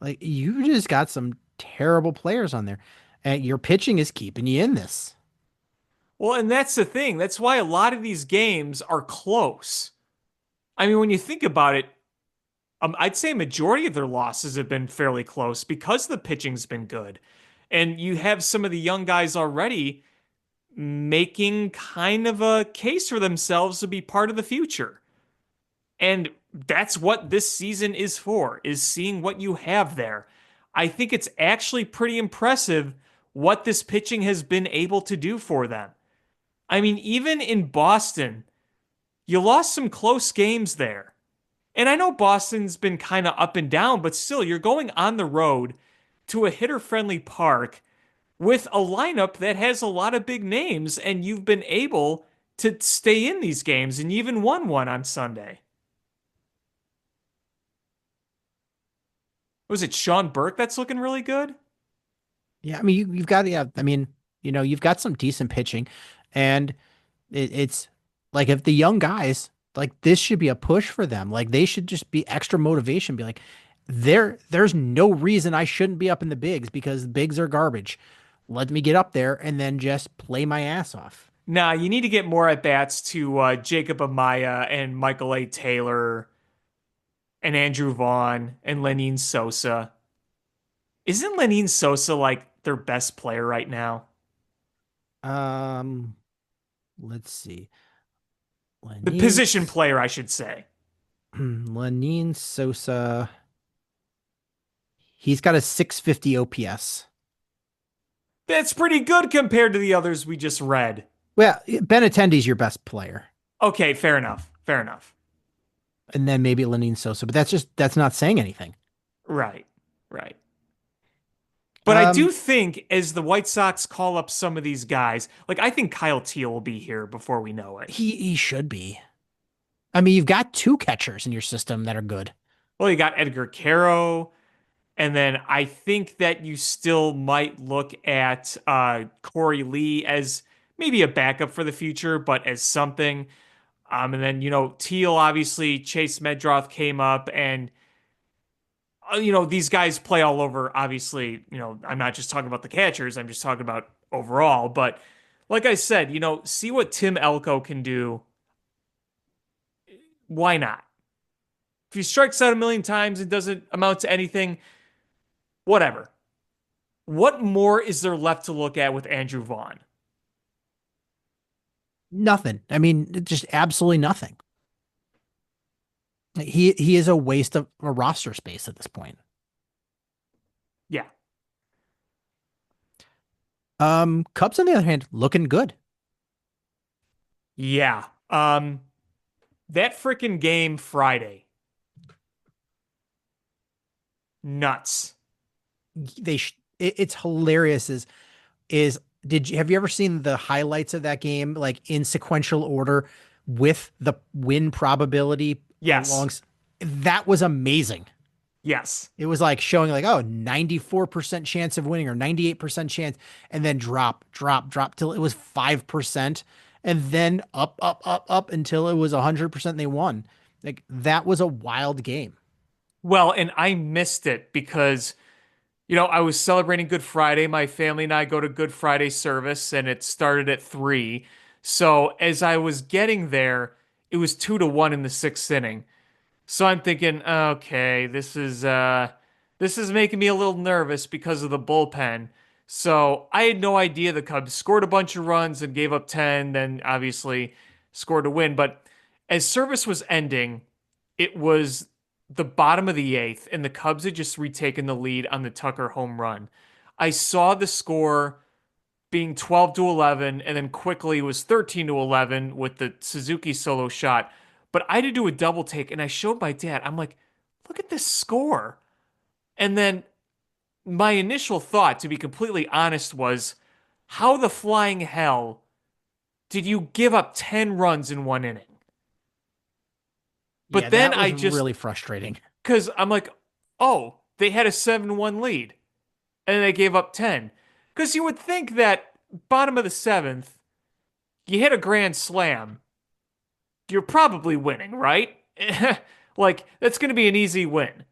Speaker 2: Like, you just got some terrible players on there. And your pitching is keeping you in this.
Speaker 3: Well, and that's the thing. That's why a lot of these games are close. I mean, when you think about it, I'd say a majority of their losses have been fairly close because the pitching's been good. And you have some of the young guys already making kind of a case for themselves to be part of the future. And that's what this season is for, is seeing what you have there. I think it's actually pretty impressive what this pitching has been able to do for them. I mean, even in Boston, you lost some close games there. And I know Boston's been kind of up and down, but still, you're going on the road to a hitter friendly park with a lineup that has a lot of big names, and you've been able to stay in these games, and you even won one on Sunday. Was it Sean Burke that's looking really good?
Speaker 2: Yeah, I mean, you've got, yeah, I mean, you've got some decent pitching, and it's Like if the young guys, like this should be a push for them. Like they should just be extra motivation. Be like, there's no reason I shouldn't be up in the bigs because bigs are garbage. Let me get up there and then just play my ass off.
Speaker 3: Nah, you need to get more at bats to Jacob Amaya and Michael A. Taylor and Andrew Vaughn and Lenine Sosa. Isn't Lenine Sosa like their best player right now?
Speaker 2: Um, let's see.
Speaker 3: The
Speaker 2: Lenine,
Speaker 3: position player, I should say.
Speaker 2: Lenine Sosa. He's got a 650 OPS.
Speaker 3: That's pretty good compared to the others we just read.
Speaker 2: Well, Benintendi's your best player,
Speaker 3: Okay, fair enough. Fair enough.
Speaker 2: and then maybe Lenine Sosa, but that's not saying anything.
Speaker 3: Right. Right. But I do
Speaker 2: Um,
Speaker 3: think as the White Sox call up some of these guys, like I think Kyle Teal will be here before we know it.
Speaker 2: he should be. I mean, you've got two catchers in your system that are good.
Speaker 3: Well, you got Edgar Caro, and then I think that you still might look at Corey Lee as maybe a backup for the future, but as something. And then, Teal, obviously, Chase Medroth came up, and, these guys play all over. Obviously, I'm not just talking about the catchers, I'm just talking about overall. But like I said, see what Tim Elko can do. Why not? If he strikes out a million times and doesn't amount to anything, whatever. What more is there left to look at with Andrew Vaughn?
Speaker 2: Nothing. I mean, just absolutely nothing. He is a waste of a roster space at this point.
Speaker 3: Yeah.
Speaker 2: Cubs on the other hand, looking good.
Speaker 3: Yeah. That freaking game Friday. Nuts.
Speaker 2: It's hilarious. Is did you have you ever seen the highlights of that game like in sequential order with the win probability
Speaker 3: Yes.
Speaker 2: along? That was amazing.
Speaker 3: Yes.
Speaker 2: It was like showing like, oh, 94% chance of winning or 98% chance, and then drop till it was 5%, and then up until it was 100% they won. Like that was a wild game.
Speaker 3: Well, and I missed it because, I was celebrating Good Friday. My family and I go to Good Friday service, and it started at 3. So as I was getting there, it was 2-1 in the sixth inning. So I'm thinking, okay, this is making me a little nervous because of the bullpen. So I had no idea the Cubs scored a bunch of runs and gave up 10, then obviously scored a win. But as service was ending, it was the bottom of the eighth, and the Cubs had just retaken the lead on the Tucker home run. I saw the score being 12-11, and then quickly was 13-11 with the Suzuki solo shot. But I had to do a double take, and I showed my dad. I'm like, look at this score. And then my initial thought, to be completely honest, was how the flying hell did you give up 10 runs in one inning?
Speaker 2: Yeah,
Speaker 3: But then
Speaker 2: that
Speaker 3: I
Speaker 2: was
Speaker 3: just,
Speaker 2: really frustrating.
Speaker 3: because I'm like, oh, they had a 7-1 lead, and they gave up 10. Because you would think that bottom of the seventh, you hit a grand slam, you're probably winning, right? Like, that's going to be an easy win.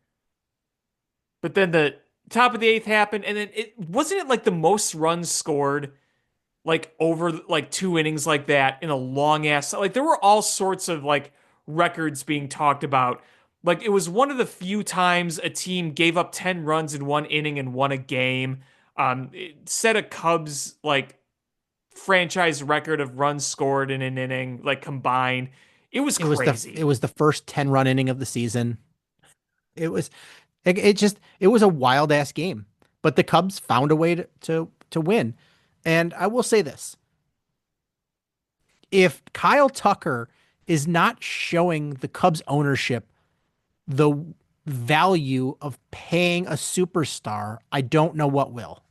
Speaker 3: But then the top of the eighth happened, and then it wasn't it like the most runs scored like over like 2 innings like that in a long ass like there were all sorts of like records being talked about. Like it was one of the few times a team gave up 10 runs in one inning and won a game. It set a Cubs like franchise record of runs scored in an inning, like combined. It was
Speaker 2: It
Speaker 3: crazy.
Speaker 2: was the first 10-run inning of the season. It was it was a wild ass game. But the Cubs found a way to win. And I will say this. If Kyle Tucker is not showing the Cubs ownership the value of paying a superstar, I don't know what will.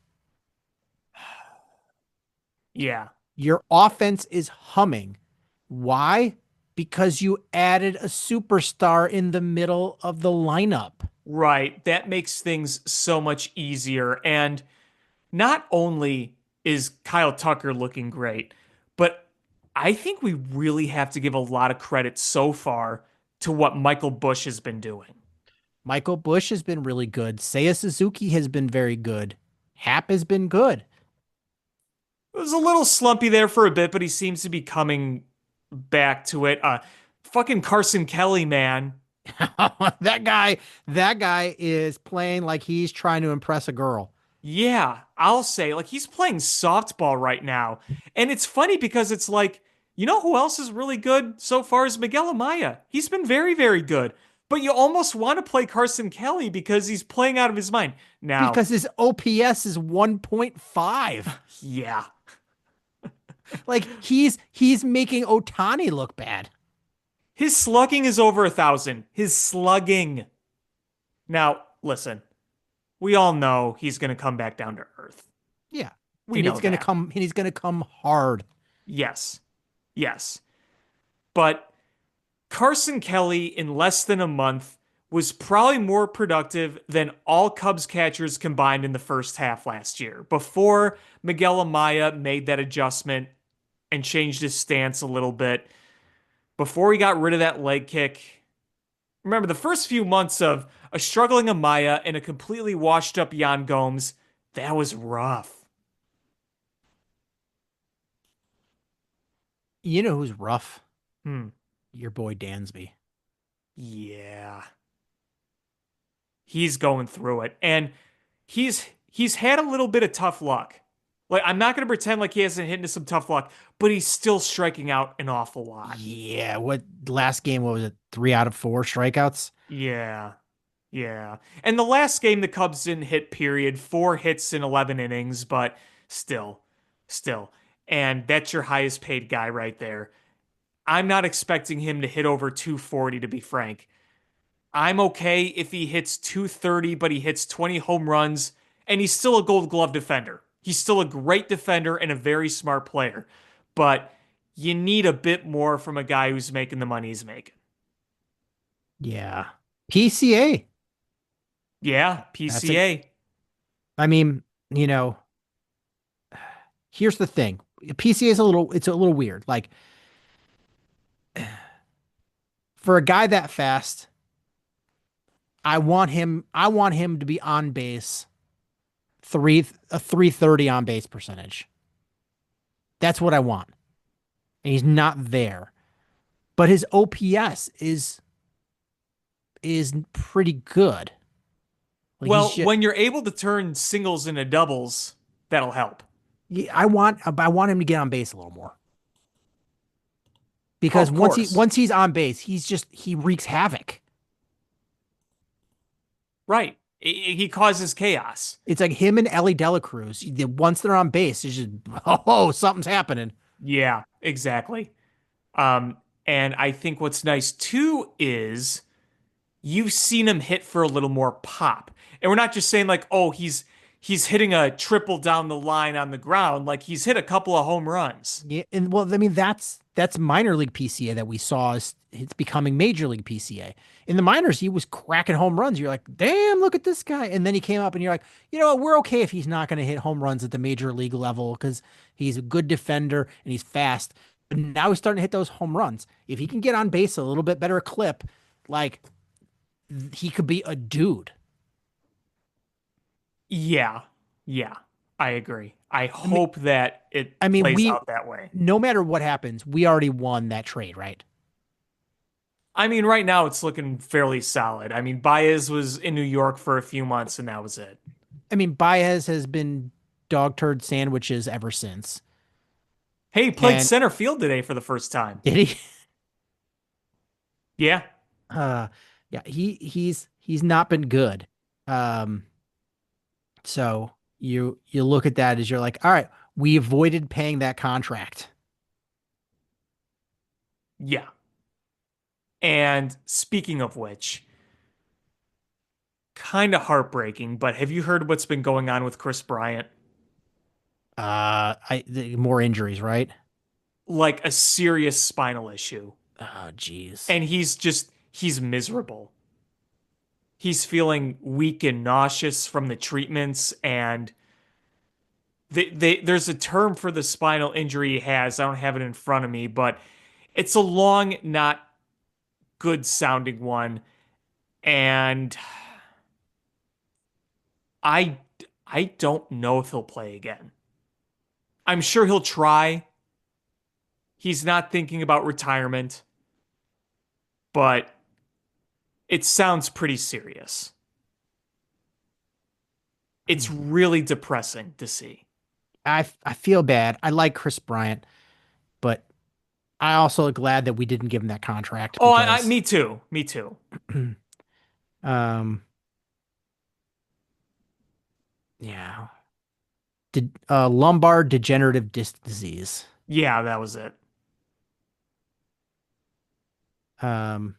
Speaker 3: Yeah,
Speaker 2: Your offense is humming. Why? Because you added a superstar in the middle of the lineup.
Speaker 3: right. That makes things so much easier. And not only is Kyle Tucker looking great, but I think we really have to give a lot of credit so far to what Michael Bush has been doing.
Speaker 2: Michael Bush has been really good. Seiya Suzuki has been very good. Hap has been good.
Speaker 3: It was a little slumpy there for a bit, but he seems to be coming back to it. Fucking Carson Kelly, man.
Speaker 2: that guy, that guy is playing like he's trying to impress a girl.
Speaker 3: Yeah, I'll say, like, he's playing softball right now. And it's funny because it's like, you know who else is really good so far is Miguel Amaya. He's been very, very good. But you almost want to play Carson Kelly because he's playing out of his mind. Now,
Speaker 2: Because his OPS is 1.5.
Speaker 3: yeah,
Speaker 2: Like he's making Otani look bad.
Speaker 3: his slugging is over 1,000. His slugging. Now, listen, we all know he's going to come back down to earth.
Speaker 2: Yeah.
Speaker 3: We
Speaker 2: And
Speaker 3: know that.
Speaker 2: he's gonna come hard.
Speaker 3: Yes, yes. But Carson Kelly, in less than a month, was probably more productive than all Cubs catchers combined in the first half last year, before Miguel Amaya made that adjustment and changed his stance a little bit, before he got rid of that leg kick. Remember, the first few months of a struggling Amaya and a completely washed up Yan Gomes, that was rough.
Speaker 2: You know who's rough?
Speaker 3: Hmm.
Speaker 2: Your boy Dansby.
Speaker 3: Yeah. He's going through it. And he's had a little bit of tough luck. Like, I'm not going to pretend like he hasn't hit into some tough luck, but he's still striking out an awful lot.
Speaker 2: Yeah, what last game, what was it? 3 out of 4 strikeouts?
Speaker 3: Yeah. Yeah. And the last game the Cubs didn't hit, period. 4 hits in 11 innings, but still, still. And that's your highest paid guy right there. I'm not expecting him to hit over 240, to be frank. I'm okay if he hits 230, but he hits 20 home runs, and he's still a gold glove defender. He's still a great defender and a very smart player. But you need a bit more from a guy who's making the money he's making.
Speaker 2: Yeah. PCA.
Speaker 3: Yeah,
Speaker 2: That's a
Speaker 3: PCA.
Speaker 2: I mean, you know, here's the thing. PCA is it's a little weird. Like for a guy that fast, I want him to be on base a 330 on base percentage. That's what I want. And he's not there. But his OPS is pretty good. Like he's
Speaker 3: Well,
Speaker 2: just,
Speaker 3: when you're able to turn singles into doubles, that'll help.
Speaker 2: yeah, I want him to get on base a little more. Because
Speaker 3: Of course.
Speaker 2: once he's on base, he wreaks havoc.
Speaker 3: Right. He causes chaos.
Speaker 2: It's like him and Ellie Dela Cruz. Once they're on base, it's just oh, something's happening.
Speaker 3: Yeah, exactly. And I think what's nice too is you've seen him hit for a little more pop. And we're not just saying like, oh, he's hitting a triple down the line on the ground. Like he's hit a couple of home runs.
Speaker 2: Yeah, and well, I mean that's minor league PCA that we saw is it's becoming major league PCA. In the minors, he was cracking home runs. You're like, damn, look at this guy. And then he came up, and you're like, you know what? We're okay if he's not going to hit home runs at the major league level because he's a good defender and he's fast. But now he's starting to hit those home runs. If he can get on base a little bit better clip, like he could be a dude.
Speaker 3: Yeah. Yeah. I agree. I
Speaker 2: I mean,
Speaker 3: hope that it
Speaker 2: I mean,
Speaker 3: plays
Speaker 2: we
Speaker 3: out that way.
Speaker 2: no matter what happens, we already won that trade, right?
Speaker 3: I mean, right now it's looking fairly solid. I mean, Baez was in New York for a few months and that was it.
Speaker 2: I mean, Baez has been dog turd sandwiches ever since.
Speaker 3: Hey, he played
Speaker 2: And
Speaker 3: center field today for the first time.
Speaker 2: did he?
Speaker 3: Yeah.
Speaker 2: Uh, yeah, he's not been good. Um, so you look at that as you're like, all right, we avoided paying that contract.
Speaker 3: Yeah. And speaking of which, kind of heartbreaking, but have you heard what's been going on with Chris Bryant?
Speaker 2: More injuries, right?
Speaker 3: Like a serious spinal issue.
Speaker 2: Oh, geez.
Speaker 3: And he's miserable. He's feeling weak and nauseous from the treatments, and there's a term for the spinal injury he has. I don't have it in front of me, but it's a long, not good sounding one. And I I don't know if he'll play again. I'm sure he'll try. He's not thinking about retirement, but it sounds pretty serious. It's
Speaker 2: Hmm.
Speaker 3: really depressing to see.
Speaker 2: I feel bad. I like Chris Bryant, but I also glad that we didn't give him that contract
Speaker 3: Oh,
Speaker 2: because
Speaker 3: me too. Me too.
Speaker 2: um yeah. Lumbar degenerative disc disease.
Speaker 3: Yeah, that was it.
Speaker 2: Um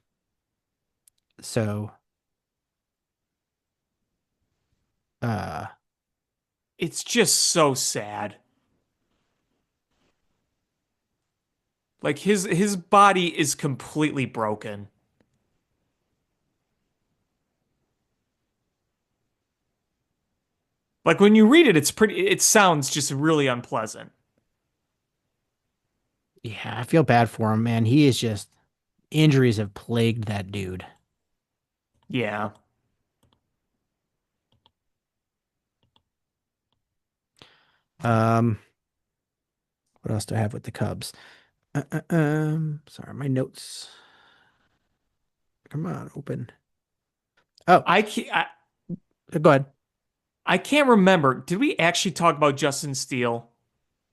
Speaker 2: so uh
Speaker 3: It's just so sad. Like his body is completely broken. Like when you read it, it sounds just really unpleasant.
Speaker 2: yeah, I feel bad for him, man. He is just injuries have plagued that dude.
Speaker 3: Yeah.
Speaker 2: Um what else do I have with the Cubs? Sorry, my notes. Come on, open. Oh,
Speaker 3: I can't,
Speaker 2: go ahead.
Speaker 3: I can't remember. Did we actually talk about Justin Steele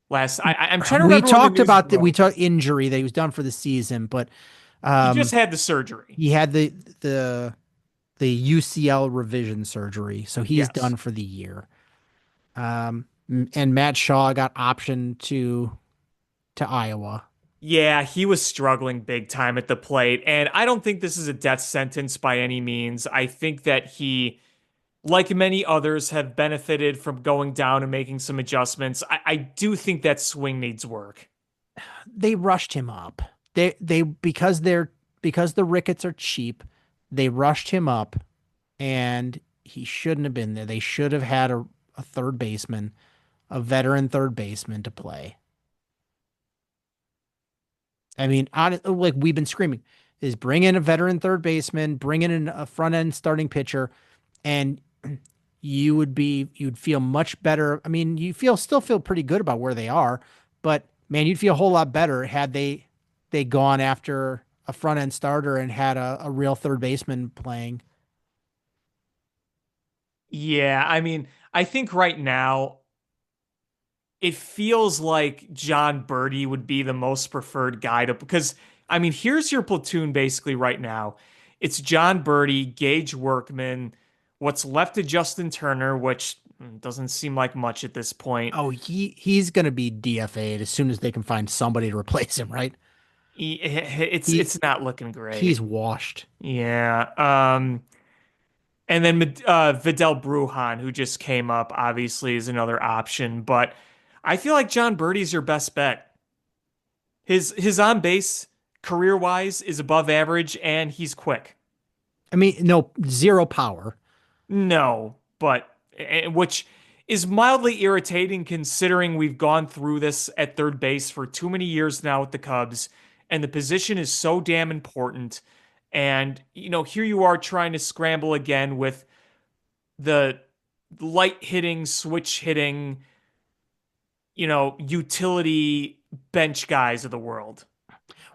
Speaker 3: last? I'm trying to
Speaker 2: We
Speaker 3: remember when the
Speaker 2: talked
Speaker 3: news
Speaker 2: about that. We
Speaker 3: broke.
Speaker 2: talked injury that he was done for the season, but
Speaker 3: He just
Speaker 2: um,
Speaker 3: had the surgery.
Speaker 2: he had the the UCL revision surgery, so he's
Speaker 3: Yes.
Speaker 2: done for the year. And Matt Shaw got optioned to Iowa.
Speaker 3: Yeah, he was struggling big time at the plate. And I don't think this is a death sentence by any means. I think that he, like many others, have benefited from going down and making some adjustments. I do think that swing needs work.
Speaker 2: They rushed him up. They because the Ricketts are cheap, they rushed him up, and he shouldn't have been there. They should have had a third baseman, a veteran third baseman to play. I mean, like we've been screaming, is bring in a veteran third baseman, bring in a front end starting pitcher, and you'd feel much better. I mean, still feel pretty good about where they are, but man, you'd feel a whole lot better had they gone after a front end starter and had a real third baseman playing.
Speaker 3: Yeah, I mean, I think right now it feels like John Birdie would be the most preferred guy to because I mean, here's your platoon basically right now. It's John Birdie, Gage Workman, what's left of Justin Turner, which doesn't seem like much at this point.
Speaker 2: Oh, he's gonna be DFA'd as soon as they can find somebody to replace him, right? He
Speaker 3: It's not looking
Speaker 2: he's
Speaker 3: great.
Speaker 2: washed.
Speaker 3: Yeah. And then Vidal Brujan, who just came up, obviously is another option, but I feel like John Birdie's your best bet. His on base career wise is above average, and he's quick.
Speaker 2: I mean, no, zero power.
Speaker 3: No, but which is mildly irritating considering we've gone through this at third base for too many years now with the Cubs, and the position is so damn important. And here you are trying to scramble again with the light hitting, switch hitting, utility bench guys of the world.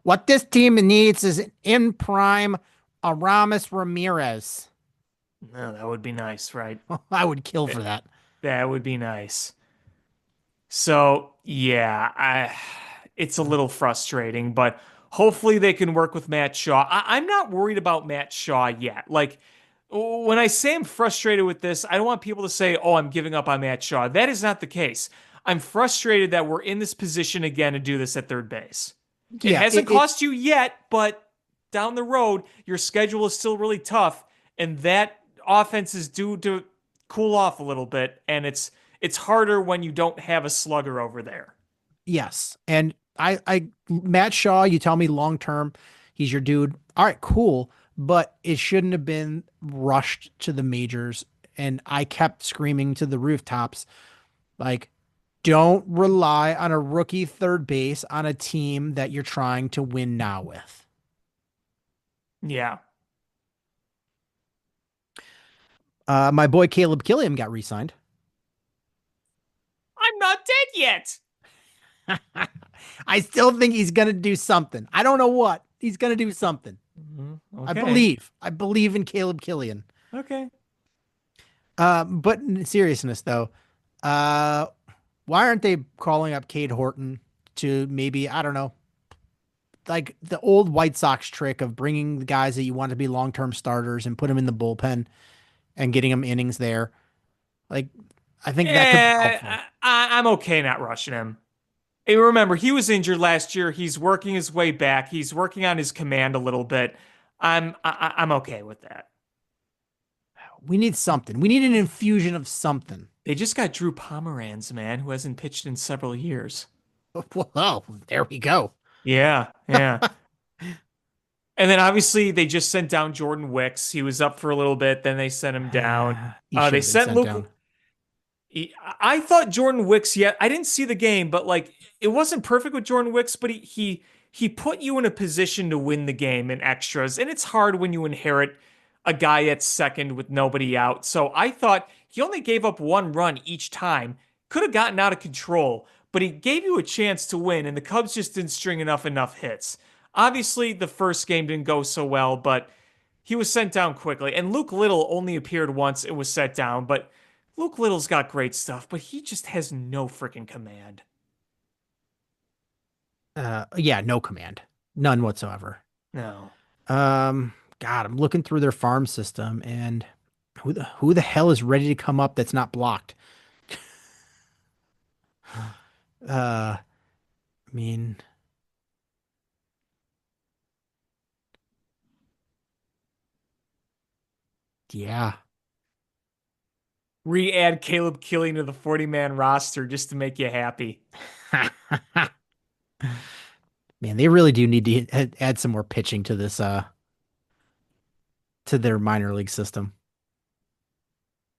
Speaker 2: What this team needs is an in prime Aramis Ramirez.
Speaker 3: No, that would be nice, right?
Speaker 2: I would kill for that.
Speaker 3: That would be nice. So, yeah, it's a little frustrating, but hopefully they can work with Matt Shaw. I'm not worried about Matt Shaw yet. Like, when I say I'm frustrated with this, I don't want people to say, oh, I'm giving up on Matt Shaw. That is not the case. I'm frustrated that we're in this position again to do this at third base. It
Speaker 2: Yeah,
Speaker 3: hasn't cost you yet, but down the road, your schedule is still really tough, and that offense is due to cool off a little bit, and it's harder when you don't have a slugger over there.
Speaker 2: yes. And Matt Shaw, you tell me long term, he's your dude. All right, cool. But it shouldn't have been rushed to the majors. And I kept screaming to the rooftops, like, don't rely on a rookie third base on a team that you're trying to win now with.
Speaker 3: Yeah.
Speaker 2: My boy Caleb Killiam got re-signed.
Speaker 3: I'm not dead yet.
Speaker 2: I still think he's gonna do something. I don't know what. He's gonna do something. I
Speaker 3: Okay.
Speaker 2: believe. I believe in Caleb Killian.
Speaker 3: Okay.
Speaker 2: But in seriousness though, uh, why aren't they calling up Cade Horton to maybe, I don't know, like the old White Sox trick of bringing the guys that you want to be long-term starters and put them in the bullpen and getting them innings there. Like, I think that could be helpful.
Speaker 3: I'm okay not rushing him. Hey, remember, he was injured last year. He's working his way back. He's working on his command a little bit. I'm okay with that.
Speaker 2: We need something. We need an infusion of something.
Speaker 3: They just got Drew Pomeranz, man, who hasn't pitched in several years.
Speaker 2: Well, there we go.
Speaker 3: Yeah, yeah. And then obviously they just sent down Jordan Wicks. He was up for a little bit, then they sent him down.
Speaker 2: He should
Speaker 3: They
Speaker 2: have been
Speaker 3: sent
Speaker 2: sent down.
Speaker 3: Luke. I thought Jordan Wicks. Yet I didn't see the game, but like it wasn't perfect with Jordan Wicks, but he put you in a position to win the game in extras, and it's hard when you inherit a guy at second with nobody out. So I thought he only gave up one run each time. Could have gotten out of control, but he gave you a chance to win, and the Cubs just didn't string enough hits. Obviously, the first game didn't go so well, but he was sent down quickly. And Luke Little only appeared once and was set down, but Luke Little's got great stuff, but he just has no freaking command.
Speaker 2: Yeah, no command. None whatsoever.
Speaker 3: No.
Speaker 2: God, I'm looking through their farm system and who the hell is ready to come up that's not blocked? I mean, yeah.
Speaker 3: Re-add Caleb Killian to the 40-man roster just to make you happy.
Speaker 2: Man, they really do need to add some more pitching to this to their minor league system.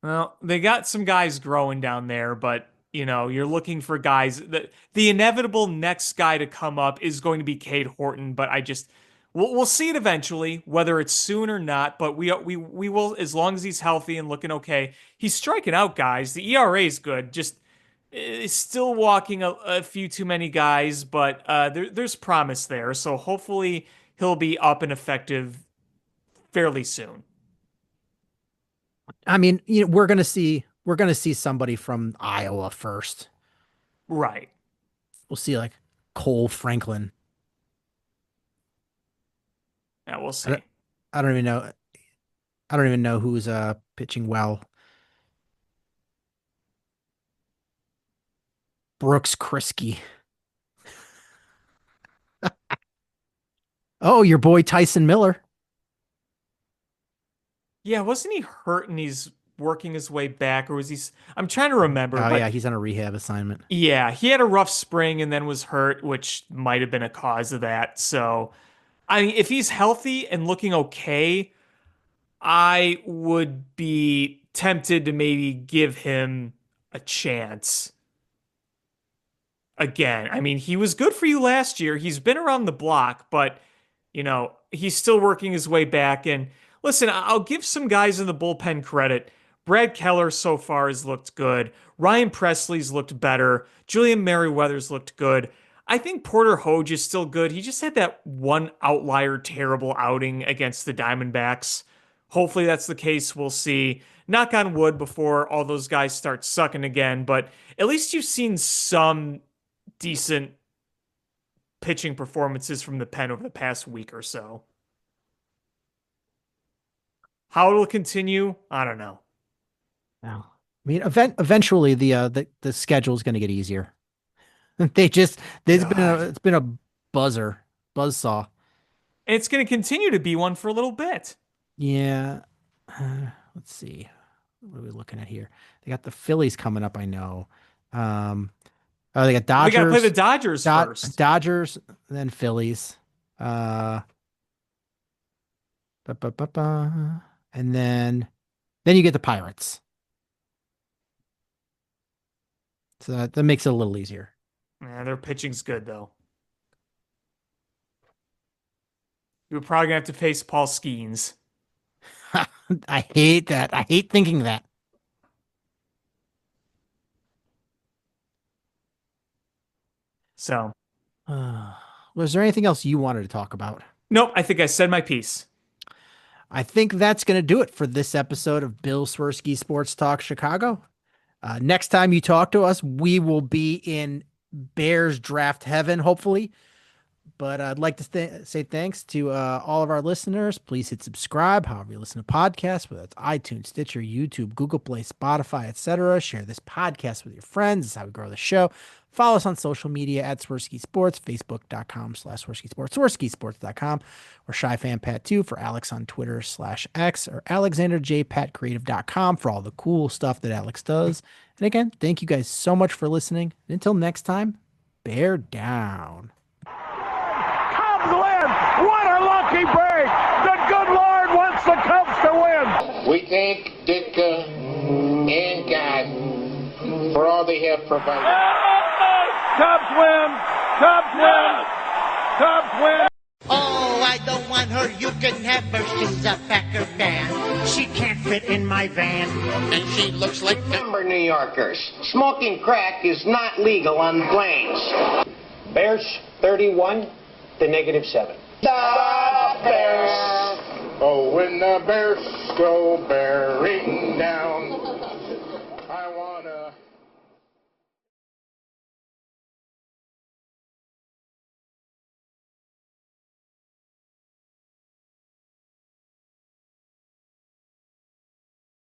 Speaker 3: Well, they got some guys growing down there, but you're looking for guys. The inevitable next guy to come up is going to be Cade Horton, but we'll see it eventually, whether it's soon or not. But we will, as long as he's healthy and looking okay. He's striking out guys. The ERA is good. Just is still walking a few too many guys, but there's promise there. So hopefully he'll be up and effective fairly soon.
Speaker 2: I mean, we're gonna see somebody from Iowa first.
Speaker 3: Right.
Speaker 2: We'll see like Cole Franklin.
Speaker 3: Yeah, we'll
Speaker 2: I don't,
Speaker 3: see.
Speaker 2: I don't even know. I don't even know who's pitching well. Brooks Krisky. Oh, your boy Tyson Miller.
Speaker 3: Yeah, wasn't he hurt and he's working his way back, or was he? I'm trying to remember,
Speaker 2: Oh
Speaker 3: but
Speaker 2: yeah, he's on a rehab assignment.
Speaker 3: yeah, he had a rough spring and then was hurt, which might have been a cause of that. So, I mean, if he's healthy and looking okay, I would be tempted to maybe give him a chance again. I mean, he was good for you last year. He's been around the block, but he's still working his way back. And listen, I'll give some guys in the bullpen credit. Brad Keller so far has looked good. Ryan Presley's looked better. Julian Merriweather's looked good. I think Porter Hoge is still good. He just had that one outlier terrible outing against the Diamondbacks. Hopefully that's the case. We'll see. Knock on wood before all those guys start sucking again, but at least you've seen some decent pitching performances from the pen over the past week or so. How it'll continue, I don't know.
Speaker 2: No. I mean, eventually the schedule is going to get easier. They just there's been
Speaker 3: God.
Speaker 2: it's been a buzzsaw.
Speaker 3: And it's going to continue to be one for a little bit.
Speaker 2: Yeah. Let's see. What are we looking at here? They got the Phillies coming up, I know. Um, oh, they got
Speaker 3: They got to play the
Speaker 2: Dodgers,
Speaker 3: Dodgers first.
Speaker 2: Dodgers, then Phillies. Ba, ba, ba, ba. And then you get the Pirates. So that makes it a little easier.
Speaker 3: Yeah, their pitching's good though. You're probably gonna have to face Paul Skeens.
Speaker 2: I hate that. I hate thinking that.
Speaker 3: So,
Speaker 2: Was there anything else you wanted to talk about?
Speaker 3: nope, I think I said my piece.
Speaker 2: I think that's going to do it for this episode of Bill Swerski Sports Talk Chicago. Next time you talk to us, we will be in Bears draft heaven, hopefully. But I'd like to say thanks to all of our listeners. Please hit subscribe, however you listen to podcasts, whether it's iTunes, Stitcher, YouTube, Google Play, Spotify, etc. Share this podcast with your friends. That's how we grow the show. Follow us on social media at Swerski Sports, Facebook.com/Swerski Sports, SwerskiSports.com, or ShyFanPat2 for Alex on Twitter/X, or AlexanderJPatCreative.com for all the cool stuff that Alex does. And again, thank you guys so much for listening. And until next time, bear down.
Speaker 4: Win! What a lucky break! The good Lord wants the Cubs to win!
Speaker 5: We thank Ditka and God for all they have provided.
Speaker 4: Cubs win! Cubs win! Cubs win!
Speaker 6: Oh, I don't want her. You can have her. She's a Packer fan. She can't fit in my van.
Speaker 5: And she looks like Remember, New Yorkers, smoking crack is not legal on planes. Bears 31 to -7. The Bears!
Speaker 4: Oh, when the Bears go bearing down, I wanna